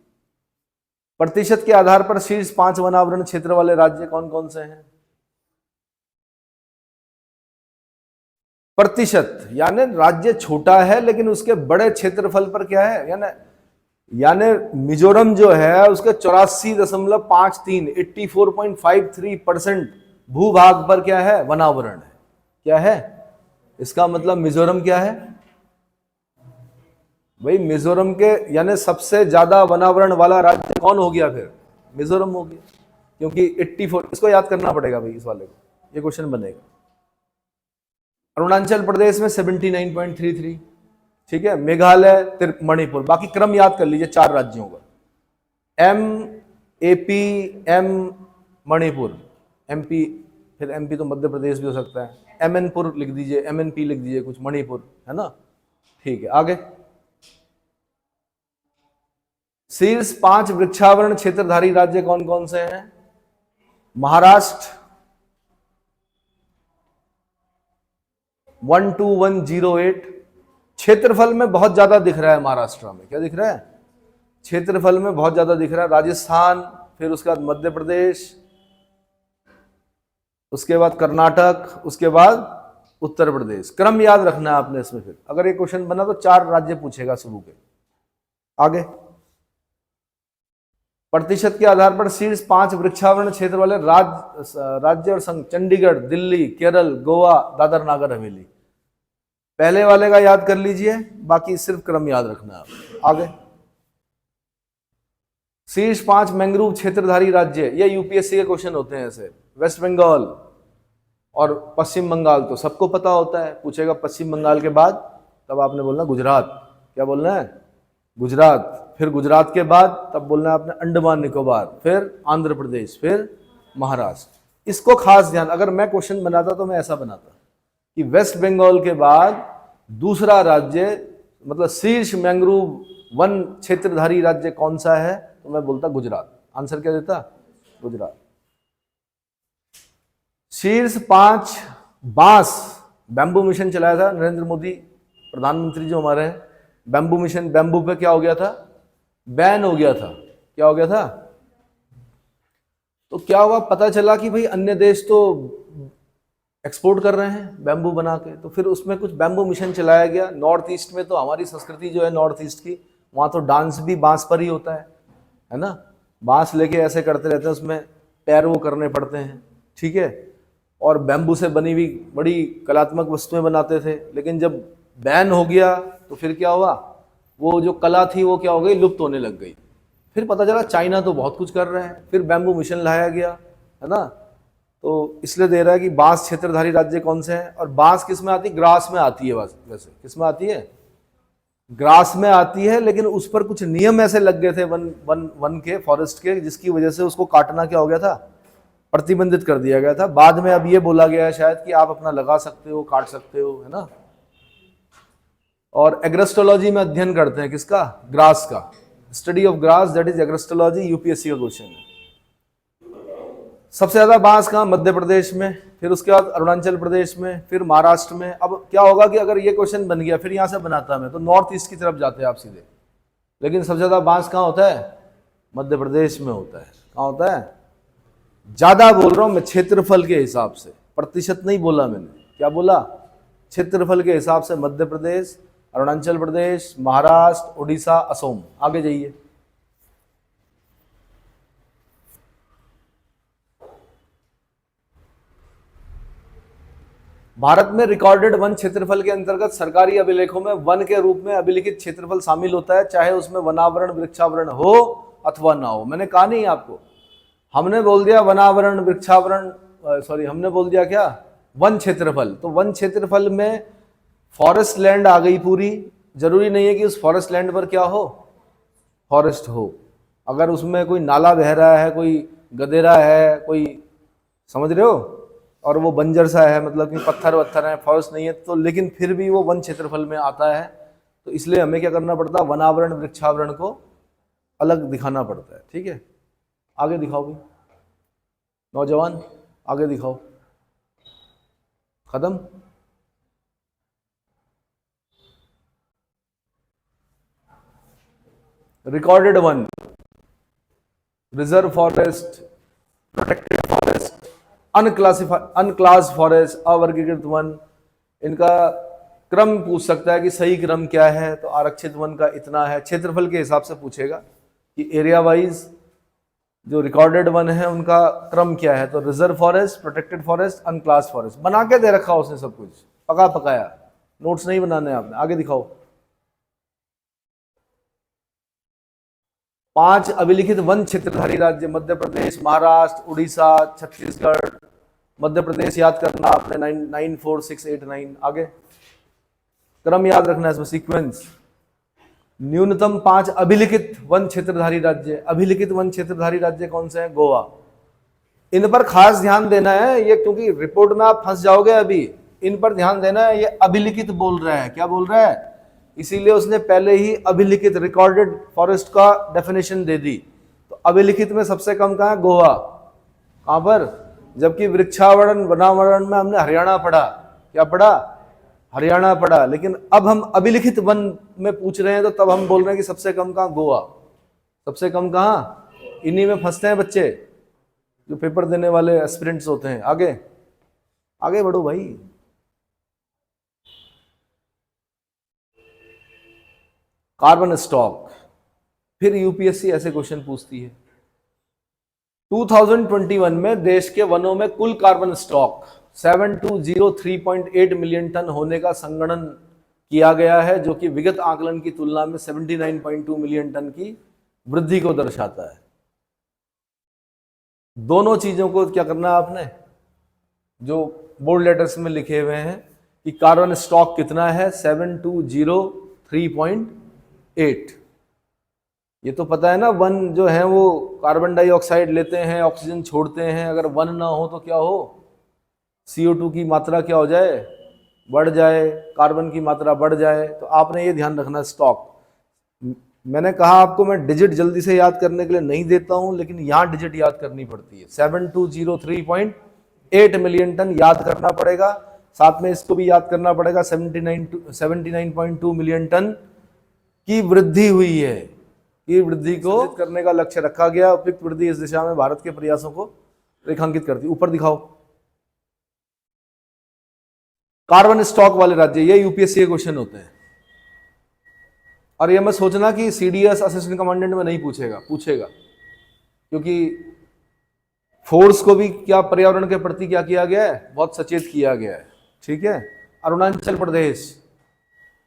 प्रतिशत के आधार पर शीर्ष 5 वनावरण क्षेत्र वाले राज्य कौन कौन से हैं? प्रतिशत यानी राज्य छोटा है लेकिन उसके बड़े क्षेत्रफल पर क्या है, यानी मिजोरम जो है उसके 84.53 84.53% भूभाग पर क्या है, वनावरण है। क्या है इसका मतलब, मिजोरम क्या है भाई, मिजोरम के यानी सबसे ज्यादा वनावरण वाला राज्य कौन हो गया, फिर मिजोरम हो गया, क्योंकि 84, इसको याद करना पड़ेगा भाई इस वाले को, ये क्वेश्चन बनेगा। अरुणाचल प्रदेश में 79.33, ठीक है। मेघालय, मणिपुर, बाकी क्रम याद कर लीजिए 4 राज्यों का, M, AP, M, Manipur, MP, फिर एमपी तो मध्य प्रदेश भी हो सकता है, एमएनपुर लिख दीजिए, एमएनपी लिख दीजिए कुछ, मणिपुर है ना, ठीक है। आगे शीर्ष 5 वृक्षावरण क्षेत्रधारी राज्य कौन कौन से हैं? महाराष्ट्र 12108, क्षेत्रफल में बहुत ज्यादा दिख रहा है महाराष्ट्र में, क्या दिख रहा है, क्षेत्रफल में बहुत ज्यादा दिख रहा है। राजस्थान, फिर उसके बाद मध्य प्रदेश, उसके बाद कर्नाटक, उसके बाद उत्तर प्रदेश। क्रम याद रखना है आपने इसमें, फिर अगर ये क्वेश्चन बना तो 4 राज्य पूछेगा शुरू के। आगे प्रतिशत के आधार पर शीर्ष 5 वृक्षावरण क्षेत्र वाले राज्य और संघ, चंडीगढ़, दिल्ली, केरल, गोवा, दादर नागर हवेली। पहले वाले का याद कर लीजिए, बाकी सिर्फ क्रम याद रखना है आप। आगे शीर्ष 5 मैंग्रोव क्षेत्रधारी राज्य, ये यूपीएससी के क्वेश्चन होते हैं ऐसे। वेस्ट बंगाल और पश्चिम बंगाल तो सबको पता होता है, पूछेगा पश्चिम बंगाल के बाद तब आपने बोलना गुजरात, क्या बोलना है, गुजरात। फिर गुजरात के बाद तब बोलना है आपने अंडमान निकोबार, फिर आंध्र प्रदेश, फिर महाराष्ट्र। इसको खास ध्यान, अगर मैं क्वेश्चन बनाता तो मैं ऐसा बनाता कि वेस्ट बंगाल के बाद दूसरा राज्य, मतलब शीर्ष मैंग्रोव वन क्षेत्रधारी राज्य कौन सा है, तो मैं बोलता गुजरात। आंसर क्या देता, गुजरात। शीर्ष 5 बांस, बैम्बू मिशन चलाया था नरेंद्र मोदी प्रधानमंत्री जो हमारे हैं, बैम्बू मिशन, बैम्बू पे क्या हो गया था, बैन हो गया था। क्या हो गया था, तो क्या हुआ, पता चला कि भाई अन्य देश तो एक्सपोर्ट कर रहे हैं बैम्बू बना के, तो फिर उसमें कुछ बैम्बू मिशन चलाया गया। नॉर्थ ईस्ट में तो हमारी संस्कृति जो है नॉर्थ ईस्ट की, वहाँ तो डांस भी बांस पर ही होता है ना, बांस लेके ऐसे करते रहते हैं, उसमें पैर वो करने पड़ते हैं, ठीक है। और बैम्बू से बनी हुई बड़ी कलात्मक वस्तुएं बनाते थे, लेकिन जब बैन हो गया तो फिर क्या हुआ, वो जो कला थी वो क्या हो गई, लुप्त होने लग गई। फिर पता चला चाइना तो बहुत कुछ कर रहे हैं, फिर बैम्बू मिशन लाया गया, है ना। तो इसलिए दे रहा है कि बांस क्षेत्रधारी राज्य कौन से हैं। और बांस किस में आती है, ग्रास में आती है, वैसे किस में आती है, ग्रास में आती है, लेकिन उस पर कुछ नियम ऐसे लग गए थे वन के, फॉरेस्ट के, जिसकी वजह से उसको काटना क्या हो गया था, प्रतिबंधित कर दिया गया था। बाद में अब ये बोला गया है शायद कि आप अपना लगा सकते हो, काट सकते हो, है ना। और एग्रेस्टोलॉजी में अध्ययन करते हैं किसका, ग्रास का, study of grass, that is agrostology, UPSC का क्वेश्चन है। सबसे ज्यादा बांस कहाँ, मध्य प्रदेश में, फिर उसके बाद अरुणाचल प्रदेश में, फिर महाराष्ट्र में। अब क्या होगा कि अगर ये क्वेश्चन बन गया, फिर यहाँ से बनाता मैं, तो नॉर्थ ईस्ट की तरफ जाते हैं आप सीधे, लेकिन सबसे ज्यादा बांस कहाँ होता है, मध्य प्रदेश में होता है। कहाँ होता है, ज्यादा बोल रहा हूं मैं क्षेत्रफल के हिसाब से, प्रतिशत नहीं बोला मैंने, क्या बोला, क्षेत्रफल के हिसाब से मध्य प्रदेश, अरुणाचल प्रदेश, महाराष्ट्र, उड़ीसा, असम। आगे जाइए। भारत में रिकॉर्डेड वन क्षेत्रफल के अंतर्गत सरकारी अभिलेखों में वन के रूप में अभिलिखित क्षेत्रफल शामिल होता है, चाहे उसमें वनावरण वृक्षावरण हो अथवा ना हो। मैंने कहा नहीं आपको, हमने बोल दिया वनावरण वृक्षावरण, सॉरी हमने बोल दिया क्या, वन क्षेत्रफल। तो वन क्षेत्रफल में फॉरेस्ट लैंड आ गई पूरी। जरूरी नहीं है कि उस फॉरेस्ट लैंड पर क्या हो, फॉरेस्ट हो। अगर उसमें कोई नाला बह रहा है, कोई गदेरा है, कोई, समझ रहे हो, और वो बंजर सा है, मतलब कि पत्थर वत्थर है, फॉरेस्ट नहीं है, तो लेकिन फिर भी वो वन क्षेत्रफल में आता है। तो इसलिए हमें क्या करना पड़ता है, वनावरण वृक्षावरण को अलग दिखाना पड़ता है। ठीक है, आगे दिखाओ भी नौजवान, आगे दिखाओ। खत्म। रिकॉर्डेड वन, reserve forest, protected forest, unclass forest, अवर्गीकृत वन। इनका क्रम पूछ सकता है कि सही क्रम क्या है, तो आरक्षित वन का इतना है। क्षेत्रफल के हिसाब से पूछेगा कि एरिया वाइज जो रिकॉर्डेड वन है उनका क्रम क्या है। तो reserve forest, protected forest, unclass forest बना के दे रखा उसने सब कुछ, पका पकाया, नोट्स नहीं बनाने आपने। आगे दिखाओ। 5 अभिलिखित वन क्षेत्रधारी राज्य, मध्य प्रदेश, महाराष्ट्र, उड़ीसा, छत्तीसगढ़। मध्य प्रदेश याद करना आपने, 94689। आगे क्रम याद रखना है इसमें, सीक्वेंस। न्यूनतम 5 अभिलिखित वन क्षेत्रधारी राज्य। अभिलिखित वन क्षेत्रधारी राज्य कौन से हैं? गोवा। इन पर खास ध्यान देना है, ये क्योंकि रिपोर्ट में आप फंस जाओगे अभी। इन पर ध्यान देना है, ये अभिलिखित बोल रहा है, क्या बोल रहा है, इसीलिए उसने पहले ही अभिलिखित रिकॉर्डेड फॉरेस्ट का डेफिनेशन दे दी। तो अभिलिखित में सबसे कम कहाँ है? गोवा। कहां पर? जबकि वृक्षावरण वनावरण में हमने हरियाणा पढ़ा। क्या पढ़ा? हरियाणा पढ़ा। लेकिन अब हम अभिलिखित वन में पूछ रहे हैं, तो तब हम बोल रहे हैं कि सबसे कम कहां? गोवा। सबसे कम कहां? इन्हीं में फंसते हैं बच्चे जो पेपर देने वाले एस्पिरेंट्स होते हैं। आगे आगे बढ़ो भाई। कार्बन स्टॉक, फिर यूपीएससी ऐसे क्वेश्चन पूछती है। 2021 में देश के वनों में कुल कार्बन स्टॉक 7203.8 मिलियन टन होने का संगणन किया गया है, जो कि विगत आकलन की तुलना में 79.2 मिलियन टन की वृद्धि को दर्शाता है। दोनों चीजों को क्या करना है आपने, जो बोल्ड लेटर्स में लिखे हुए हैं कि कार्बन स्टॉक कितना है, 7203.8। ये तो पता है ना, वन जो है वो कार्बन डाइऑक्साइड लेते हैं, ऑक्सीजन छोड़ते हैं। अगर वन ना हो तो क्या हो, CO2 की मात्रा क्या हो जाए, बढ़ जाए, कार्बन की मात्रा बढ़ जाए। तो आपने ये ध्यान रखना। स्टॉक, मैंने कहा आपको मैं डिजिट जल्दी से याद करने के लिए नहीं देता हूं, लेकिन यहां डिजिट याद करनी पड़ती है। 7203.8 मिलियन टन याद करना पड़ेगा। साथ में इसको भी याद करना पड़ेगा, 79.2 मिलियन टन की वृद्धि हुई है। की वृद्धि को करने का लक्ष्य रखा गया। उपयुक्त वृद्धि इस दिशा में भारत के प्रयासों को रेखांकित करती है। ऊपर दिखाओ कार्बन स्टॉक वाले राज्य, ये यूपीएससी के क्वेश्चन होते हैं। और ये मत सोचना कि सीडीएस असिस्टेंट कमांडेंट में नहीं पूछेगा, पूछेगा, क्योंकि फोर्स को भी क्या पर्यावरण के प्रति क्या किया गया है, बहुत सचेत किया गया है। ठीक है। अरुणाचल प्रदेश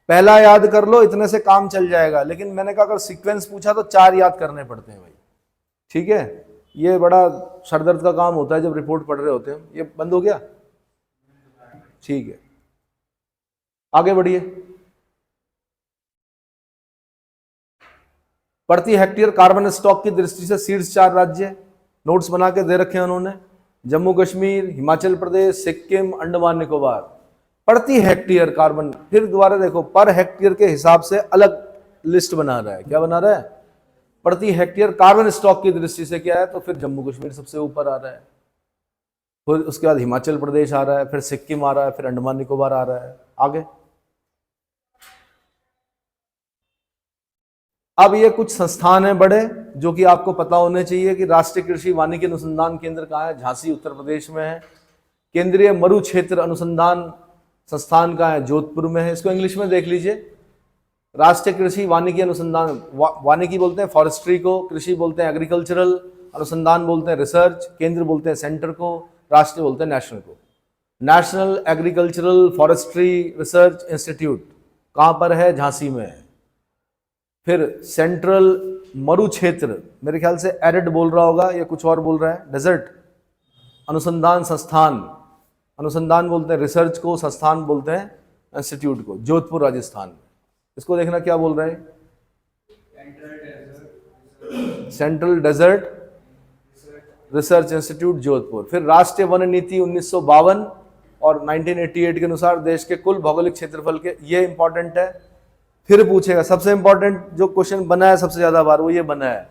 पहला याद कर लो, इतने से काम चल जाएगा। लेकिन मैंने कहा अगर सीक्वेंस पूछा तो 4 याद करने पड़ते हैं भाई। ठीक है, ये बड़ा सरदर्द का काम होता है जब रिपोर्ट पढ़ रहे होते हैं। ये बंद हो गया, ठीक है, आगे बढ़िए। प्रति हेक्टेयर कार्बन स्टॉक की दृष्टि से शीर्ष 4 राज्य नोट्स बना के दे रखे हैं उन्होंने, जम्मू कश्मीर, हिमाचल प्रदेश, सिक्किम, अंडमान निकोबार। प्रति हेक्टेयर कार्बन, फिर दोबारा देखो, पर हेक्टेयर के हिसाब से अलग लिस्ट बना रहा है। क्या बना रहा है? प्रति हेक्टेयर कार्बन स्टॉक की दृष्टि से क्या है, तो फिर जम्मू कश्मीर सबसे ऊपर आ रहा है, फिर उसके बाद हिमाचल प्रदेश आ रहा है, फिर सिक्किम आ रहा है, फिर अंडमान निकोबार आ रहा है। आगे अब ये कुछ संस्थान हैं बड़े, जो कि आपको पता होने चाहिए कि राष्ट्रीय कृषि वानिकी अनुसंधान केंद्र कहाँ है? झांसी उत्तर प्रदेश में है। केंद्रीय मरु क्षेत्र अनुसंधान संस्थान कहाँ है? जोधपुर में है। इसको इंग्लिश में देख लीजिए, राष्ट्रीय कृषि वानिकी अनुसंधान, वानिकी बोलते हैं फॉरेस्ट्री को, कृषि बोलते हैं एग्रीकल्चरल, अनुसंधान बोलते हैं रिसर्च, केंद्र बोलते हैं सेंटर को, राष्ट्रीय बोलते हैं नेशनल को। National agricultural forestry research institute कहाँ पर है? झांसी में है। फिर सेंट्रल मरु क्षेत्र, मेरे ख्याल से एरिड बोल रहा होगा या कुछ और बोल रहा है, डेजर्ट अनुसंधान संस्थान, अनुसंधान बोलते हैं रिसर्च को, संस्थान बोलते हैं इंस्टीट्यूट को, जोधपुर राजस्थान में। इसको देखना क्या बोल रहा है, central desert research institute Jodhpur. फिर राष्ट्रीय वन नीति 1952 और 1988 के अनुसार देश के कुल भौगोलिक क्षेत्रफल के, ये इंपॉर्टेंट है। फिर पूछेगा सबसे इंपॉर्टेंट जो क्वेश्चन बना है सबसे ज्यादा बार, वो ये बना है,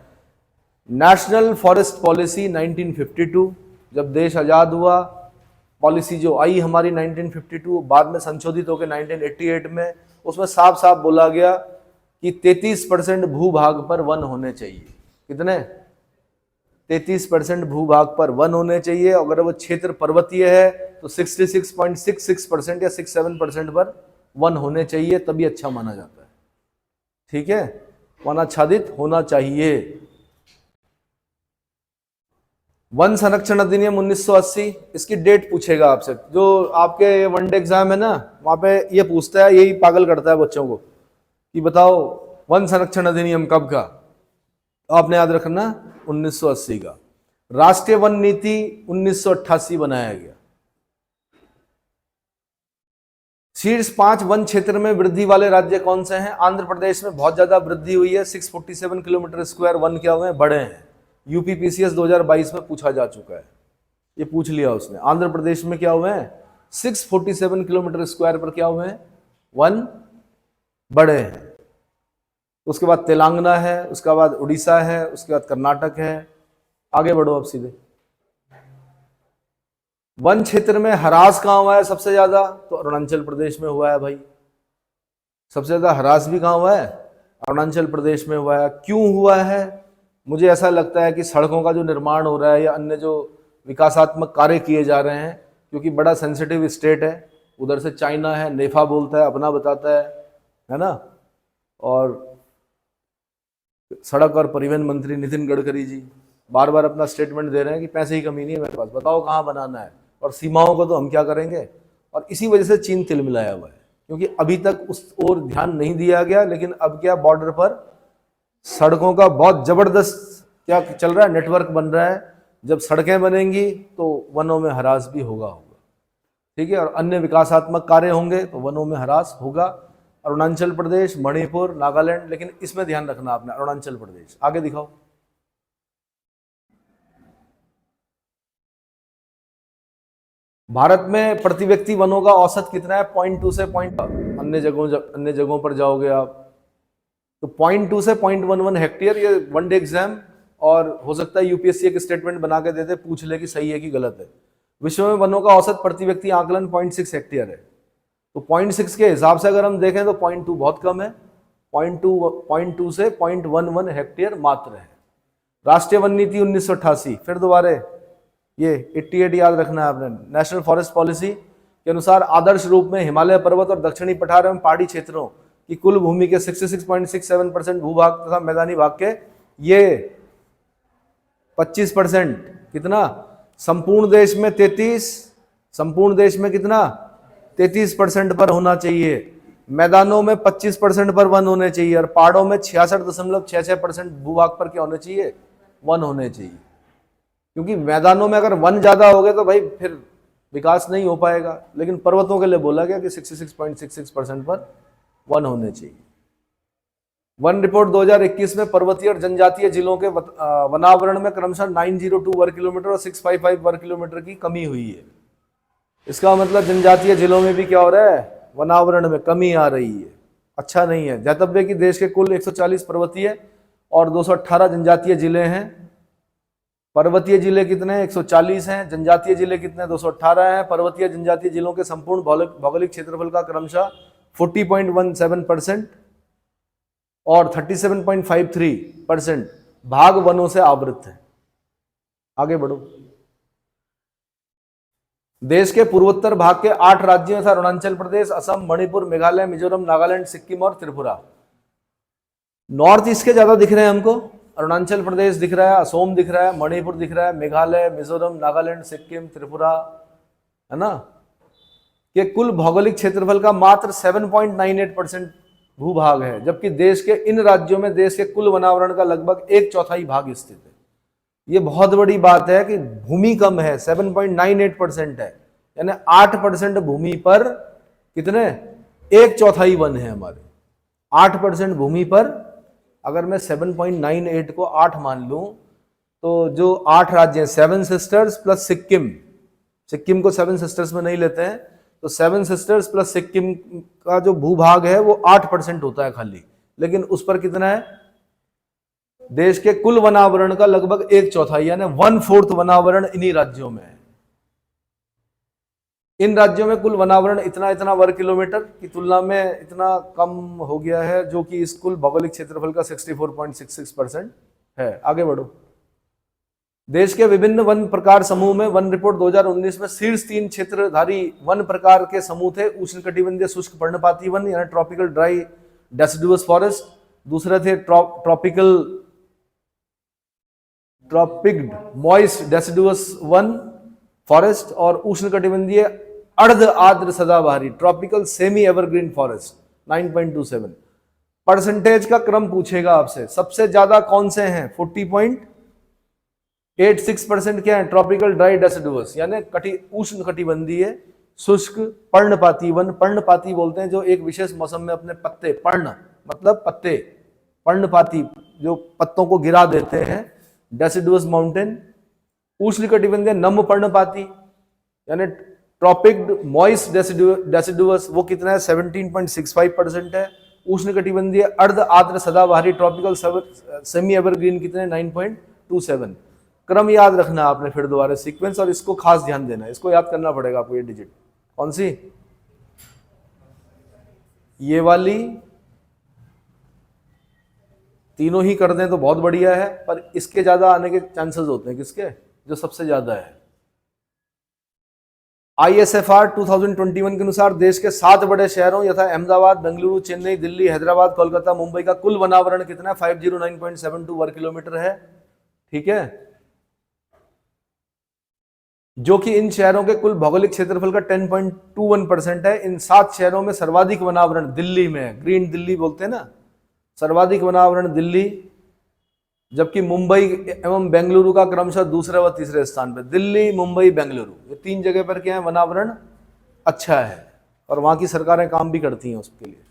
नेशनल फॉरेस्ट पॉलिसी 1952, जब देश आजाद हुआ, पॉलिसी जो आई हमारी 1952, बाद में संशोधित होकर 1988 में, उसमें साफ साफ बोला गया कि 33% भूभाग पर वन होने चाहिए। कितने? 33% भूभाग पर वन होने चाहिए। अगर वो क्षेत्र पर्वतीय है तो 66.66% या 67% पर वन होने चाहिए, तभी अच्छा माना जाता है। ठीक है, वन आच्छादित होना चाहिए। वन संरक्षण अधिनियम 1980, इसकी डेट पूछेगा आपसे, जो आपके वनडे एग्जाम है ना, वहां पे ये पूछता है, यही पागल करता है बच्चों को कि बताओ वन संरक्षण अधिनियम कब का? आपने याद रखना 1980 का। राष्ट्रीय वन नीति 1988 बनाया गया। शीर्ष 5 वन क्षेत्र में वृद्धि वाले राज्य कौन से हैं? आंध्र प्रदेश में बहुत ज्यादा वृद्धि हुई है, 647 किलोमीटर स्क्वायर वन क्या हुए हैं? बढ़े हैं। यूपीपीसीएस 2022 में पूछा जा चुका है, ये पूछ लिया उसने। आंध्र प्रदेश में क्या हुए हैं? 647 किलोमीटर स्क्वायर पर क्या हुए हैं? वन बढ़े हैं। उसके बाद तेलंगाना है, उसके बाद उड़ीसा है, उसके बाद कर्नाटक है। आगे बढ़ो अब सीधे। वन क्षेत्र में ह्रास कहां हुआ है सबसे ज्यादा? तो अरुणाचल प्रदेश में हुआ है भाई। सबसे ज्यादा ह्रास भी कहां हुआ है? अरुणाचल प्रदेश में हुआ है। क्यों हुआ है? मुझे ऐसा लगता है कि सड़कों का जो निर्माण हो रहा है या अन्य जो विकासात्मक कार्य किए जा रहे हैं, क्योंकि बड़ा सेंसिटिव स्टेट है, उधर से चाइना है, नेफा बोलता है, अपना बताता है ना। और सड़क और परिवहन मंत्री नितिन गडकरी जी बार बार अपना स्टेटमेंट दे रहे हैं कि पैसे की कमी नहीं है मेरे पास, बताओ कहाँ बनाना है, और सीमाओं को तो हम क्या करेंगे। और इसी वजह से चीन तिलमिलाया हुआ है, क्योंकि अभी तक उस ओर ध्यान नहीं दिया गया। लेकिन अब क्या, बॉर्डर पर सड़कों का बहुत जबरदस्त क्या चल रहा है, नेटवर्क बन रहा है। जब सड़कें बनेंगी तो वनों में ह्रास भी होगा। ठीक है, और अन्य विकासात्मक कार्य होंगे तो वनों में ह्रास होगा। अरुणाचल प्रदेश, मणिपुर, नागालैंड, लेकिन इसमें ध्यान रखना आपने, अरुणाचल प्रदेश। आगे दिखाओ। भारत में प्रति व्यक्ति वनों का औसत कितना है? 0.2 से अन्य जगहों पर जाओगे आप तो 0.2 से 0.11 हेक्टेयर। ये वनडे एग्जाम, और हो सकता है यूपीएससी एक स्टेटमेंट बना के देते, पूछ ले कि सही है कि गलत है। विश्व में वनों का औसत प्रति व्यक्ति आकलन 0.6 हेक्टेयर है। तो 0.6 के हिसाब से अगर हम देखें तो 0.2 बहुत कम है, 0.2 से 0.11 हेक्टेयर मात्र है। राष्ट्रीय वन नीति 1988, फिर दोबारा ये 88 याद रखना है आपने। नेशनल फॉरेस्ट पॉलिसी के अनुसार आदर्श रूप में हिमालय पर्वत और दक्षिणी पठार एवं पहाड़ी क्षेत्रों की कुल भूमि के 66.67% भूभाग तथा मैदानी भाग के ये 25%, कितना? संपूर्ण देश में 33, संपूर्ण देश में कितना? 33% पर होना चाहिए। मैदानों में 25% पर वन होने चाहिए, और पहाड़ों में 66.66% भूभाग पर क्या होने चाहिए? वन होने चाहिए। क्योंकि मैदानों में अगर वन ज्यादा हो गए तो भाई फिर विकास नहीं हो पाएगा। लेकिन पर्वतों के लिए बोला गया कि 66.66% पर वन होने चाहिए। वन रिपोर्ट 2021 में पर्वतीय और जनजातीय जिलों के वनावरण में क्रमशः 902 वर्ग किलोमीटर और 655 वर्ग किलोमीटर की कमी हुई है। इसका मतलब जनजातीय जिलों में भी क्या हो रहा है? वनावरण में कमी आ रही है। अच्छा नहीं है। ध्यातव्य कि देश के कुल 140 पर्वतीय और 218 जनजातीय जिले हैं। पर्वतीय जिले कितने? 140 हैं। जनजातीय जिले कितने? 218 हैं। पर्वतीय जनजातीय जिलों के संपूर्ण भौगोलिक क्षेत्रफल का क्रमशः 40.17% और 37.53% भाग वनों से आवृत है। आगे बढ़ो। देश के पूर्वोत्तर भाग के 8 राज्यों तथा अरुणाचल प्रदेश, असम, मणिपुर, मेघालय, मिजोरम, नागालैंड, सिक्किम और त्रिपुरा, नॉर्थ ईस्ट के ज्यादा दिख रहे हैं हमको। अरुणाचल प्रदेश दिख रहा है, असोम दिख रहा है, मणिपुर दिख रहा है, मेघालय, मिजोरम, नागालैंड, सिक्किम, त्रिपुरा, है ना, कि कुल भौगोलिक क्षेत्रफल का मात्र 7.98% भूभाग है, जबकि देश के इन राज्यों में देश के कुल वनावरण का लगभग 1/4 भाग स्थित है। ये बहुत बड़ी बात है कि भूमि कम है, 7.98% है, यानी 8% भूमि पर कितने, 1/4 वन है हमारे। 8% भूमि पर अगर मैं 7.98 को 8 मान लूं, तो जो 8 राज्य हैं, 7 सिस्टर्स प्लस सिक्किम, सिक्किम को 7 सिस्टर्स में नहीं लेते हैं, तो 7 सिस्टर्स प्लस सिक्किम का जो भूभाग है वो 8% होता है खाली, लेकिन उस पर कितना है, देश के कुल वनावरण का लगभग 1/4 यानी 1/4 वनावरण इन्हीं राज्यों में है। इन राज्यों में कुल वनावरण इतना वर्ग किलोमीटर की तुलना में इतना कम हो गया है, जो कि इस कुल भौगोलिक क्षेत्रफल का 64.66% है। आगे बढ़ो। देश के विभिन्न वन प्रकार समूह में वन रिपोर्ट 2019 में शीर्ष 3 क्षेत्रधारी वन प्रकार के समूह थे। उष्णकटिबंधीय शुष्क पर्णपाती वन यानी ट्रॉपिकल ड्राई डेसिडुअस फॉरेस्ट, दूसरे थे ट्रॉपिक्ड मॉइस्ट डेसिडुअस वन फॉरेस्ट, और उष्णकटिबंधीय अर्ध आर्द्र सदाबहारी tropical semi evergreen forest 9.27। Percentage का क्रम पूछेगा आपसे, सबसे ज्यादा कौन से हैं, 40.86% क्या है, ट्रॉपिकल ड्राई डेसिडुअस यानी उष्णकटिबंधीय शुष्क पर्णपाती वन। पर्णपाती बोलते हैं जो एक विशेष मौसम में अपने पत्ते, पर्ण मतलब पत्ते, पर्णपाती जो पत्तों को गिरा देते हैं, डेसिडुअस माउंटेन। उष्णकटिबंधीय नम पर्णपाती यानी ट्रॉपिक्ड मॉइस्ट डेसिडुअस, वो कितना है, 17.65% है। उष्णकटिबंधीय अर्ध आर्द्र सदाबहारी ट्रॉपिकल सेमी एवरग्रीन कितने, 9.27। क्रम याद रखना आपने, फिर दोबारा सीक्वेंस, और इसको खास ध्यान देना, इसको याद करना पड़ेगा आपको। ये डिजिट कौन सी, ये वाली, तीनों ही कर दें तो बहुत बढ़िया है, पर इसके ज्यादा आने के चांसेस होते हैं। किसके, जो सबसे ज्यादा है। ISFR 2021 के अनुसार देश के 7 बड़े शहरों यथा अहमदाबाद, बेंगलुरु, चेन्नई, दिल्ली, हैदराबाद, कोलकाता, मुंबई का कुल वनावरण कितना है, 509.72 वर्ग किलोमीटर है। ठीक है, जो कि इन शहरों के कुल भौगोलिक क्षेत्रफल का 10.21% है। इन 7 शहरों में सर्वाधिक वनावरण दिल्ली में है, ग्रीन दिल्ली बोलते हैं ना, सर्वाधिक वनावरण दिल्ली, जबकि मुंबई एवं बेंगलुरु का क्रमशः दूसरे व तीसरे स्थान पर। दिल्ली, मुंबई, बेंगलुरु, ये 3 जगह पर क्या है, वनावरण अच्छा है, और वहां की सरकारें काम भी करती हैं उसके लिए।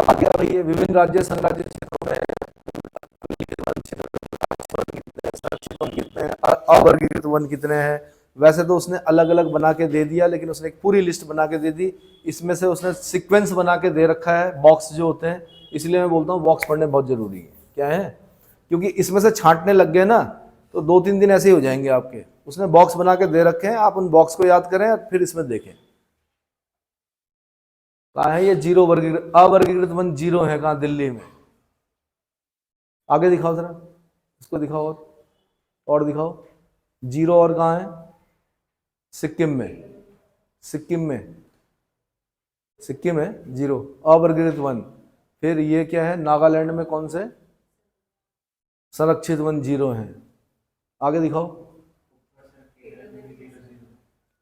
आगे बढ़िए। विभिन्न राज्य संघ राज्य क्षेत्रों में अवर्गीकृत वन कितने हैं। वैसे तो उसने अलग अलग बना के दे दिया, लेकिन उसने एक पूरी लिस्ट बना के दे दी। इसमें से उसने सीक्वेंस बना के दे रखा है, बॉक्स जो होते हैं, इसलिए मैं बोलता हूँ बॉक्स पढ़ने बहुत जरूरी है। क्या है, क्योंकि इसमें से छांटने लग गए ना तो 2-3 दिन ऐसे ही हो जाएंगे आपके। उसने बॉक्स बना के दे रखे हैं, आप उन बॉक्स को याद करें और फिर इसमें देखें। कहाँ है ये जीरो वर्गीकृत, अवर्गीकृत वन जीरो है कहाँ, दिल्ली में। आगे दिखाओ जरा, इसको दिखाओ और दिखाओ जीरो, और कहाँ है, सिक्किम में, सिक्किम है जीरो, अवर्गीकृत वन। फिर ये क्या है, नागालैंड में कौन से संरक्षित वन जीरो हैं। आगे दिखाओ।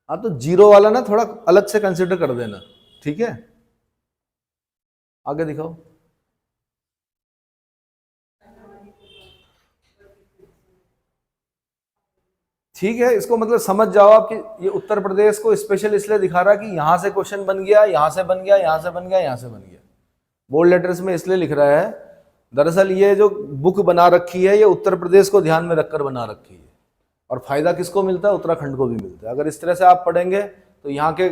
हाँ, तो जीरो वाला ना थोड़ा अलग से कंसिडर कर देना, ठीक है। आगे दिखाओ। ठीक है, इसको मतलब समझ जाओ आप कि ये उत्तर प्रदेश को स्पेशल इसलिए दिखा रहा है कि यहां से क्वेश्चन बन गया, यहां से बन गया, यहां से बन गया, यहां से बन गया। बोल्ड लेटर्स में इसलिए लिख रहा है, दरअसल ये जो बुक बना रखी है ये उत्तर प्रदेश को ध्यान में रखकर बना रखी है, और फायदा किसको मिलता है, उत्तराखंड को भी मिलता है। अगर इस तरह से आप पढ़ेंगे तो यहाँ के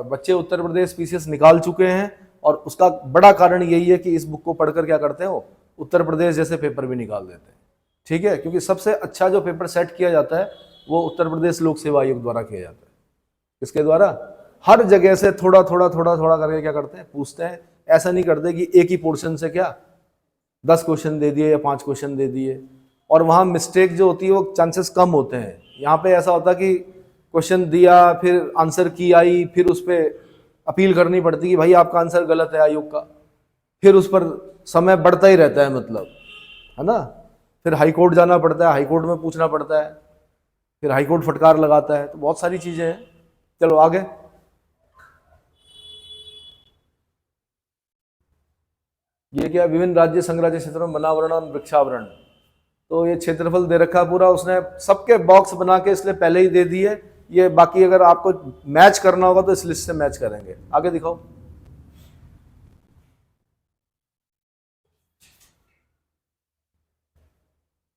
बच्चे उत्तर प्रदेश पीसीएस निकाल चुके हैं, और उसका बड़ा कारण यही है कि इस बुक को पढ़कर क्या करते हैं, वो उत्तर प्रदेश जैसे पेपर भी निकाल देते हैं। ठीक है, क्योंकि सबसे अच्छा जो पेपर सेट किया जाता है वो उत्तर प्रदेश लोक सेवा आयोग द्वारा किया जाता है। किसके द्वारा, हर जगह से थोड़ा थोड़ा करके क्या करते हैं, पूछते हैं। ऐसा नहीं करते कि एक ही पोर्शन से क्या 10 क्वेश्चन दे दिए या 5 क्वेश्चन दे दिए, और वहां मिस्टेक जो होती है वो चांसेस कम होते हैं। यहाँ पे ऐसा होता है कि क्वेश्चन दिया, फिर आंसर की आई, फिर उस पर अपील करनी पड़ती कि भाई आपका आंसर गलत है आयोग का, फिर उस पर समय बढ़ता ही रहता है, मतलब है ना। फिर हाई कोर्ट जाना पड़ता है, हाई कोर्ट में पूछना पड़ता है, फिर हाई कोर्ट फटकार लगाता है, तो बहुत सारी चीजें हैं। चलो आगे। ये क्या, विभिन्न राज्य संघराज्य क्षेत्रों में वनावरण और वृक्षावरण। तो ये क्षेत्रफल दे रखा पूरा उसने, सबके बॉक्स बना के इसलिए पहले ही दे दिए ये। बाकी अगर आपको मैच करना होगा तो इस लिस्ट से मैच करेंगे। आगे दिखाओ।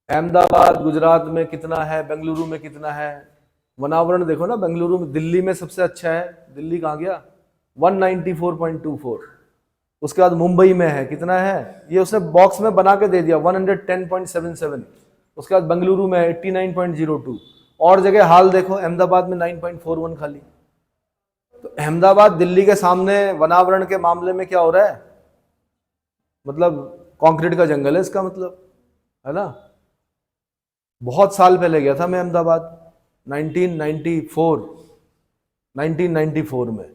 अहमदाबाद गुजरात में कितना है, बेंगलुरु में कितना है? वनावरण देखो ना, बेंगलुरु में, दिल्ली में सबसे अच्छा है। दिल्ली कहाँ गया? 194.24। उसके बाद मुंबई में है, कितना है? ये उसने बॉक्स में बना के दे दिया, 110.77। उसके बाद बेंगलुरु में 89.02। और जगह हाल देखो, अहमदाबाद में 9.41 खाली। तो अहमदाबाद दिल्ली के सामने वनावरण के मामले में क्या हो रहा है? मतलब कंक्रीट का जंगल है इसका मतलब, है ना। बहुत साल पहले गया था मैं अहमदाबाद, 1994 में।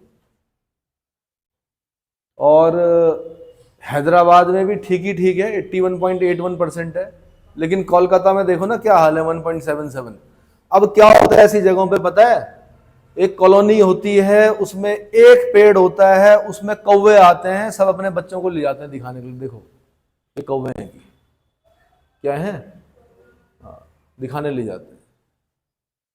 और हैदराबाद में भी ठीक ही ठीक है, 81.81% है। लेकिन कोलकाता में देखो ना क्या हाल है, 1.77। अब क्या होता है ऐसी जगहों पे पता है? एक कॉलोनी होती है, उसमें एक पेड़ होता है, उसमें कौवे आते हैं, सब अपने बच्चों को ले जाते हैं दिखाने के लिए, देखो ये कौवे हैं, क्या है, दिखाने ले जाते हैं।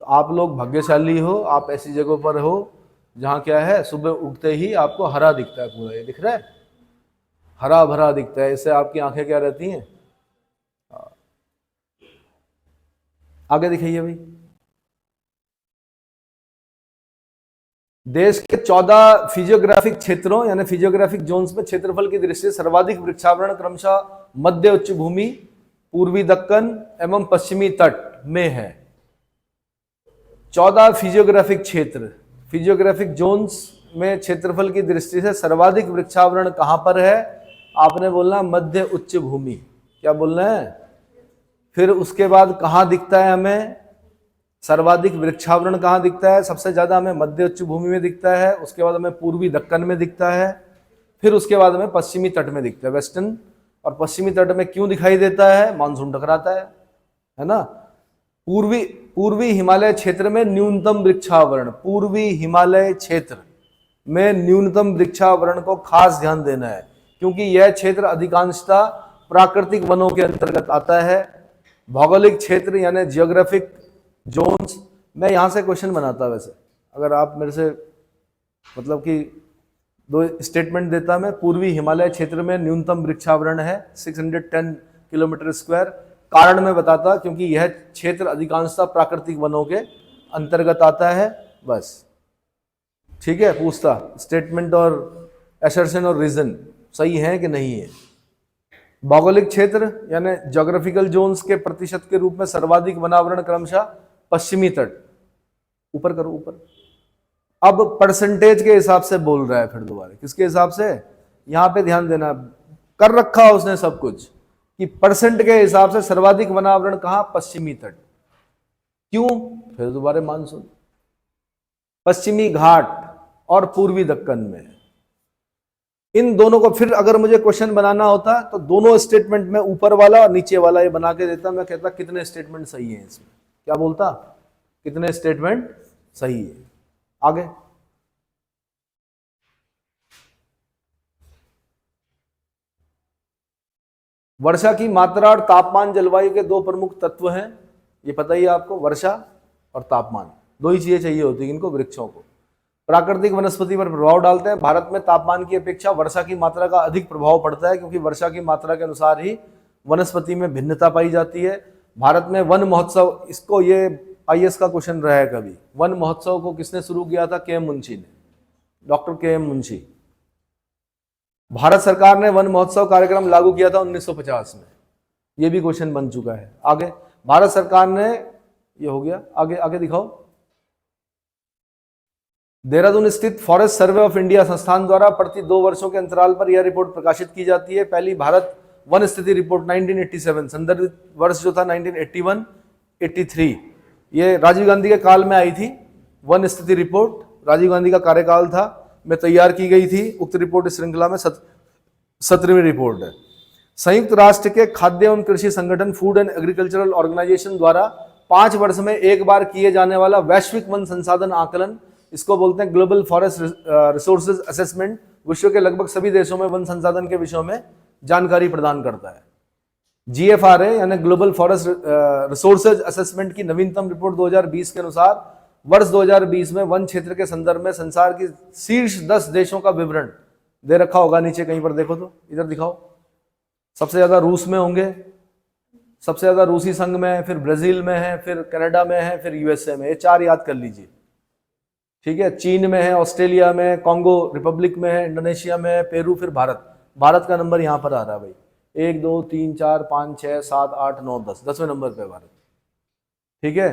तो आप लोग भाग्यशाली हो, आप ऐसी जगहों पर हो जहां क्या है, सुबह उठते ही आपको हरा दिखता है, पूरा ये दिख रहा है, हरा भरा दिखता है। इससे आपकी आंखें क्या रहती हैं? आगे दिखाइए भाई। देश के 14 फिजियोग्राफिक क्षेत्रों यानी फिजियोग्राफिक जोन्स में क्षेत्रफल की दृष्टि से सर्वाधिक वृक्षावरण क्रमशः मध्य उच्च भूमि, पूर्वी दक्कन एवं पश्चिमी तट में है। 14 फिजियोग्राफिक क्षेत्र, फिजियोग्राफिक जोन्स में क्षेत्रफल की दृष्टि से सर्वाधिक वृक्षावरण कहां पर है? आपने बोलना मध्य उच्च भूमि। क्या बोलना है? फिर उसके बाद कहां दिखता है हमें सर्वाधिक वृक्षावरण? कहां दिखता है? सबसे ज्यादा हमें मध्य उच्च भूमि में दिखता है, उसके बाद हमें पूर्वी दक्कन में दिखता है, फिर उसके बाद हमें पश्चिमी तट में दिखता है, वेस्टर्न। और पश्चिमी तट में क्यों दिखाई देता है? मानसून टकराता है ना। पूर्वी हिमालय क्षेत्र में न्यूनतम वृक्षावरण, पूर्वी हिमालय क्षेत्र में न्यूनतम वृक्षावरण को खास ध्यान देना है, क्योंकि यह क्षेत्र अधिकांशतः प्राकृतिक वनों के अंतर्गत आता है। भौगोलिक क्षेत्र यानी जियोग्राफिक जोन्स, मैं यहां से क्वेश्चन बनाता वैसे, अगर आप मेरे से मतलब कि 2 स्टेटमेंट देता मैं। पूर्वी हिमालय क्षेत्र में न्यूनतम वृक्षावरण है 610 किलोमीटर स्क्वायर। कारण मैं बताता, क्योंकि यह क्षेत्र अधिकांशतः प्राकृतिक वनों के अंतर्गत आता है, बस ठीक है। पूछता स्टेटमेंट और असर्शन और रीजन सही है कि नहीं है। भौगोलिक क्षेत्र यानी ज्योग्राफिकल जोन्स के प्रतिशत के रूप में सर्वाधिक वनावरण क्रमशः पश्चिमी तट, ऊपर करो ऊपर। अब परसेंटेज के हिसाब से बोल रहा है, फिर दोबारा किसके हिसाब से? यहां पे ध्यान देना, कर रखा उसने सब कुछ कि परसेंट के हिसाब से सर्वाधिक वनावरण कहां? पश्चिमी तट। क्यों? फिर दोबारा मानसून, पश्चिमी घाट और पूर्वी दक्कन में। इन दोनों को फिर अगर मुझे क्वेश्चन बनाना होता तो दोनों स्टेटमेंट में ऊपर वाला और नीचे वाला ये बना के देता। मैं कहता कितने स्टेटमेंट सही है इसमें, क्या बोलता? कितने स्टेटमेंट सही है। आगे वर्षा की मात्रा और तापमान जलवायु के 2 प्रमुख तत्व हैं, ये पता ही है आपको। वर्षा और तापमान, 2 ही चीजें चाहिए होती है इनको, वृक्षों को। प्राकृतिक वनस्पति पर प्रभाव डालते हैं। भारत में तापमान की अपेक्षा वर्षा की मात्रा का अधिक प्रभाव पड़ता है, क्योंकि वर्षा की मात्रा के अनुसार ही वनस्पति में भिन्नता पाई जाती है। भारत में वन महोत्सव, इसको ये आईएएस का क्वेश्चन रहा है कभी, वन महोत्सव को किसने शुरू किया था? के एम मुंशी ने, डॉक्टर के एम मुंशी। भारत सरकार ने वन महोत्सव कार्यक्रम लागू किया था 1950 में, ये भी क्वेश्चन बन चुका है। आगे भारत सरकार ने, ये हो गया। आगे आगे दिखाओ। देहरादून स्थित फॉरेस्ट सर्वे ऑफ इंडिया संस्थान द्वारा प्रति 2 वर्षों के अंतराल पर यह रिपोर्ट प्रकाशित की जाती है। पहली भारत वन स्थिति रिपोर्ट 1987, संदर्भित वर्ष जो था 1981-83, ये राजीव गांधी के काल में आई थी वन स्थिति रिपोर्ट, राजीव गांधी का कार्यकाल था। में तैयार की गई थी। उक्त रिपोर्ट इस श्रृंखला में 17वीं रिपोर्ट है। संयुक्त राष्ट्र के खाद्य एवं कृषि संगठन फूड एंड एग्रीकल्चरल ऑर्गेनाइजेशन द्वारा 5 वर्ष में एक बार किए जाने वाला वैश्विक वन संसाधन आकलन, इसको बोलते हैं ग्लोबल फॉरेस्ट रिसोर्सेज असेसमेंट, विश्व के लगभग सभी देशों में वन संसाधन के विषयों में जानकारी प्रदान करता है। GFRA यानी ग्लोबल फॉरेस्ट रिसोर्सेज असेसमेंट की नवीनतम रिपोर्ट 2020 के अनुसार वर्ष 2020 में वन क्षेत्र के संदर्भ में संसार की शीर्ष 10 देशों का विवरण दे रखा होगा नीचे कहीं पर, देखो तो इधर दिखाओ। सबसे ज्यादा रूस में होंगे, सबसे ज्यादा रूसी संघ में है, फिर ब्राजील में है, फिर कनाडा में है, फिर USA में। ये 4 याद कर लीजिए, ठीक है। चीन में है, ऑस्ट्रेलिया में, कॉन्गो रिपब्लिक में है, इंडोनेशिया में है, पेरू, फिर भारत। भारत का नंबर यहां पर आ रहा है भाई, 1 2 3 4 5 6 7 8 9 10, 10वें नंबर पे भारत, ठीक है।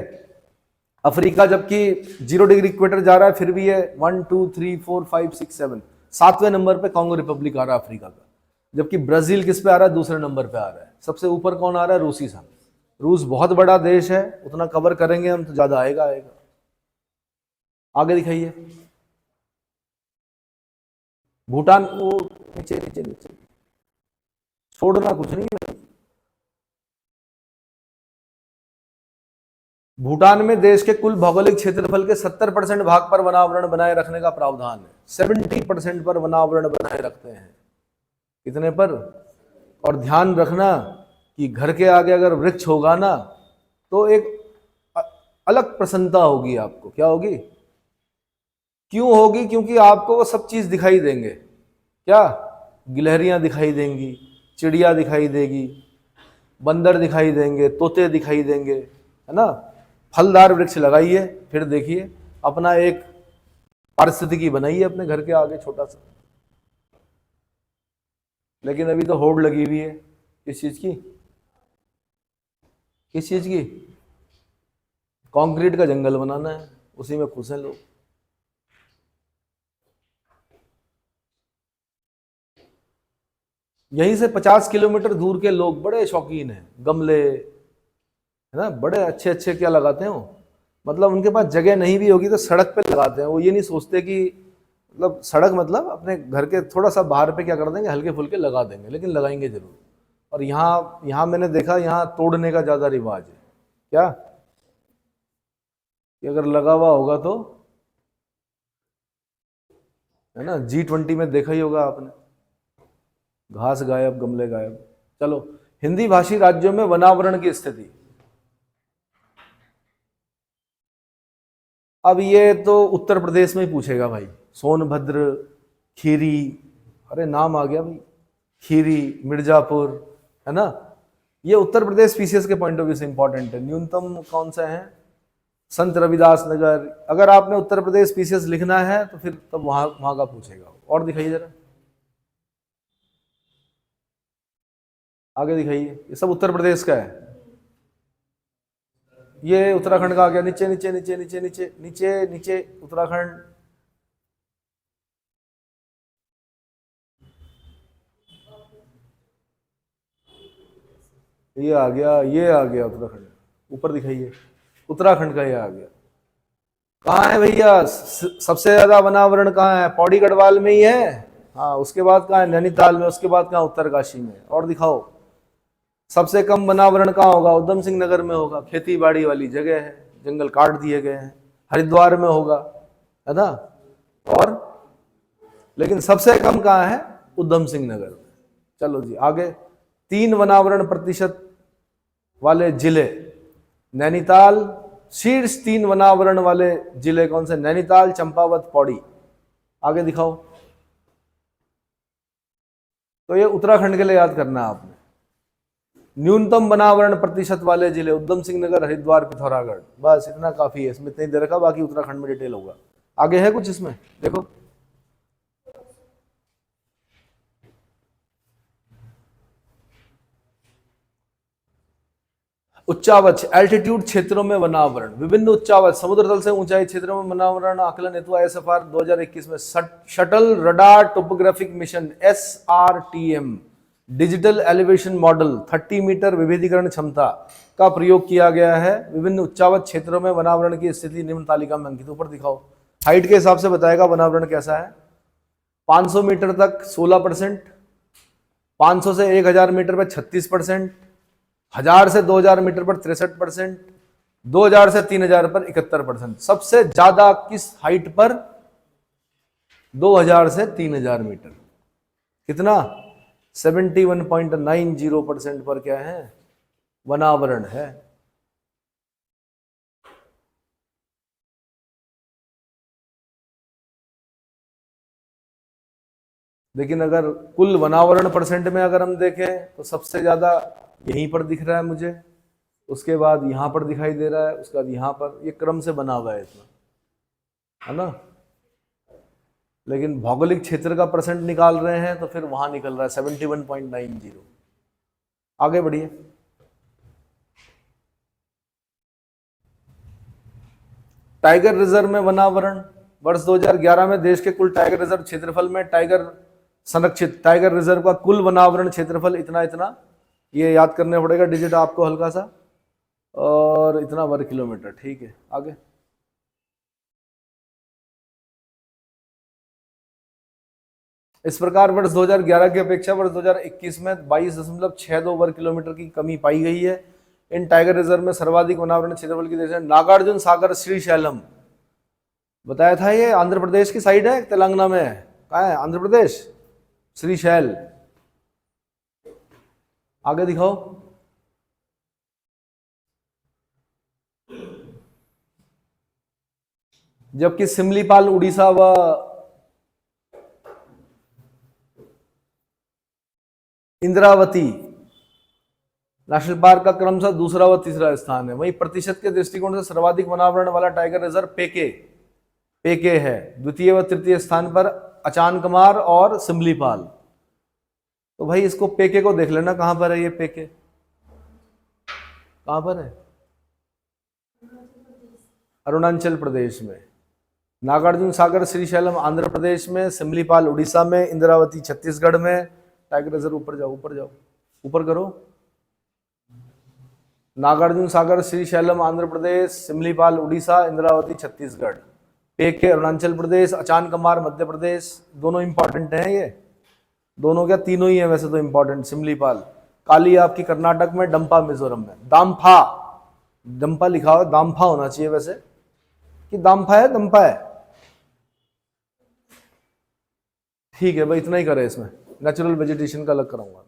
अफ्रीका जबकि 0 डिग्री इक्वेटर जा रहा है फिर भी है 1 2 3 4 5 6 7, 7वें नंबर पे कॉन्गो रिपब्लिक आ रहा है अफ्रीका का। जबकि ब्राजील किस पे आ रहा है? दूसरे नंबर पे आ रहा है। सबसे ऊपर कौन आ रहा है? रूसी संघ। रूस बहुत बड़ा देश है, उतना कवर करेंगे हम तो ज्यादा आएगा। आगे दिखाइए। भूटान, वो नीचे नीचे नीचे छोड़ना कुछ नहीं है। भूटान में देश के कुल भौगोलिक क्षेत्रफल के 70% भाग पर वनावरण बनाए रखने का प्रावधान है। 70% पर वनावरण बनाए रखते हैं। कितने पर? और ध्यान रखना कि घर के आगे अगर वृक्ष होगा ना तो एक अलग प्रसन्नता होगी आपको। क्या होगी? क्यों होगी? क्योंकि आपको वो सब चीज दिखाई देंगे। क्या? गिलहरियां दिखाई देंगी, चिड़िया दिखाई देगी, बंदर दिखाई देंगे, तोते दिखाई देंगे, है ना। फलदार वृक्ष लगाइए, फिर देखिए अपना एक पारिस्थितिकी बनाइए अपने घर के आगे छोटा सा। लेकिन अभी तो होड़ लगी हुई है किस चीज की? किस चीज की? कंक्रीट का जंगल बनाना है, उसी में खुश हैं लोग। यहीं से 50 किलोमीटर दूर के लोग बड़े शौकीन हैं, गमले, है ना, बड़े अच्छे अच्छे क्या लगाते हैं वो। मतलब उनके पास जगह नहीं भी होगी तो सड़क पे लगाते हैं। वो ये नहीं सोचते कि मतलब सड़क, मतलब अपने घर के थोड़ा सा बाहर पे क्या कर देंगे, हल्के फुल्के लगा देंगे, लेकिन लगाएंगे जरूर। और यहाँ मैंने देखा यहाँ तोड़ने का ज्यादा रिवाज है। क्या कि अगर लगा हुआ होगा तो, है ना, G20 में देखा ही होगा आपने, घास गायब, गमले गायब। चलो, हिंदी भाषी राज्यों में वनावरण की स्थिति। अब ये तो उत्तर प्रदेश में ही पूछेगा भाई। सोनभद्र, खीरी, अरे नाम आ गया भाई, खीरी, मिर्जापुर, है ना। ये उत्तर प्रदेश स्पीसीज के पॉइंट ऑफ व्यू से इंपॉर्टेंट है। न्यूनतम कौन सा है? संत रविदास नगर। अगर आपने उत्तर प्रदेश स्पीसीज लिखना है तो फिर तब वहां का पूछेगा। और दिखाइए जरा, आगे दिखाइए। ये सब उत्तर प्रदेश का है। ये उत्तराखंड का आ गया। नीचे नीचे नीचे नीचे नीचे नीचे नीचे उत्तराखंड। ये आ गया, ये आ गया उत्तराखंड। ऊपर दिखाइए, उत्तराखंड का ये आ गया। कहाँ है भैया सबसे ज्यादा वनावरण? कहाँ है? पौड़ी गढ़वाल में ही है। हाँ, उसके बाद कहाँ है? नैनीताल में। उसके बाद कहाँ? उत्तरकाशी में। और दिखाओ सबसे कम वनावरण कहाँ होगा? उधम सिंह नगर में होगा। खेती बाड़ी वाली जगह है, जंगल काट दिए गए हैं। हरिद्वार में होगा, है ना। और लेकिन सबसे कम कहाँ है? उधम सिंह नगर में। चलो जी आगे। 3 वनावरण प्रतिशत वाले जिले नैनीताल। शीर्ष 3 वनावरण वाले जिले कौन से? नैनीताल, चंपावत, पौड़ी। आगे दिखाओ। तो ये उत्तराखंड के लिए याद करना है आपने। न्यूनतम वनावरण प्रतिशत वाले जिले उधम सिंह नगर, हरिद्वार, पिथौरागढ़। बस इतना काफी है। इसमें इतना ही दे रखा, बाकी उत्तराखंड में डिटेल होगा। आगे है कुछ इसमें? देखो उच्चावच एल्टीट्यूड क्षेत्रों में वनावरण। विभिन्न उच्चावच समुद्र तल से ऊंचाई क्षेत्रों में वनावरण आकलन हेतु ISFR 2021 में shuttle radar topographic mission SRTM digital elevation model 30 metre विभेदीकरण क्षमता का प्रयोग किया गया है। विभिन्न उच्चावच क्षेत्रों में वनावरण की स्थिति निम्न तालिका में अंकित। ऊपर दिखाओ, हाइट के हिसाब से बताएगा वनावरण कैसा है। 500 मीटर तक 16%, 500 से 1000 मीटर पर 36%, 1000 से 2000 मीटर पर 63%, 2000 से 3000 पर 71%। सबसे ज्यादा किस हाइट पर? 2000 से 3000 मीटर। कितना? 71.90% पर क्या है? वनावरण है। लेकिन अगर कुल वनावरण परसेंट में अगर हम देखें तो सबसे ज्यादा यहीं पर दिख रहा है मुझे, उसके बाद यहां पर दिखाई दे रहा है, उसके बाद यहां पर, ये क्रम से बना हुआ है इतना, है ना। लेकिन भौगोलिक क्षेत्र का परसेंट निकाल रहे हैं तो फिर वहां निकल रहा है 71.90। आगे बढ़िए। टाइगर रिजर्व में वनावरण वर्ष 2011 में देश के कुल टाइगर रिजर्व क्षेत्रफल में टाइगर संरक्षित टाइगर रिजर्व का कुल वनावरण क्षेत्रफल इतना इतना, ये याद करने पड़ेगा डिजिट आपको हल्का सा, और इतना वर्ग किलोमीटर। ठीक है, आगे। इस प्रकार वर्ष 2011 की अपेक्षा वर्ष 2021 में 22.62 वर्ग किलोमीटर की कमी पाई गई है। इन टाइगर रिजर्व में सर्वाधिक वनावरण क्षेत्रफल की देश है नागार्जुन सागर श्रीशैलम। बताया था ये आंध्र प्रदेश की साइड है, तेलंगाना में है। कहाँ है? आंध्र प्रदेश, श्रीशैल। आगे दिखाओ। जबकि सिमलीपाल उड़ीसा व इंद्रावती नेशनल पार्क का क्रमशः दूसरा व तीसरा स्थान है। वहीं प्रतिशत के दृष्टिकोण से सर्वाधिक वनावरण वाला टाइगर रिजर्व पेके पेके है। द्वितीय व तृतीय स्थान पर अचानकमार और सिमलीपाल। तो भाई इसको पेके को देख लेना, कहां पर है ये पेके? कहां पर है? अरुणाचल प्रदेश में। नागार्जुन सागर श्रीशैलम आंध्र प्रदेश में, सिमलीपाल उड़ीसा में, इंद्रावती छत्तीसगढ़ में। टाइगर रिजर्व ऊपर जाओ, ऊपर जाओ, ऊपर करो। नागार्जुन सागर श्रीशैलम आंध्र प्रदेश, सिमलीपाल उड़ीसा, इंद्रावती छत्तीसगढ़, पेके अरुणाचल प्रदेश, अचानकमार मध्य प्रदेश। दोनों इंपॉर्टेंट हैं ये, दोनों क्या तीनों ही है वैसे तो इंपॉर्टेंट। सिमलीपाल काली आपकी कर्नाटक में, डंपा मिजोरम में। दाम्फा, डंपा लिखा हुआ, दाम्फा होना चाहिए वैसे, कि दाम्फा है दंपा है। ठीक है भाई, इतना ही करें इसमें, नेचुरल वेजिटेशन का अलग कराऊंगा।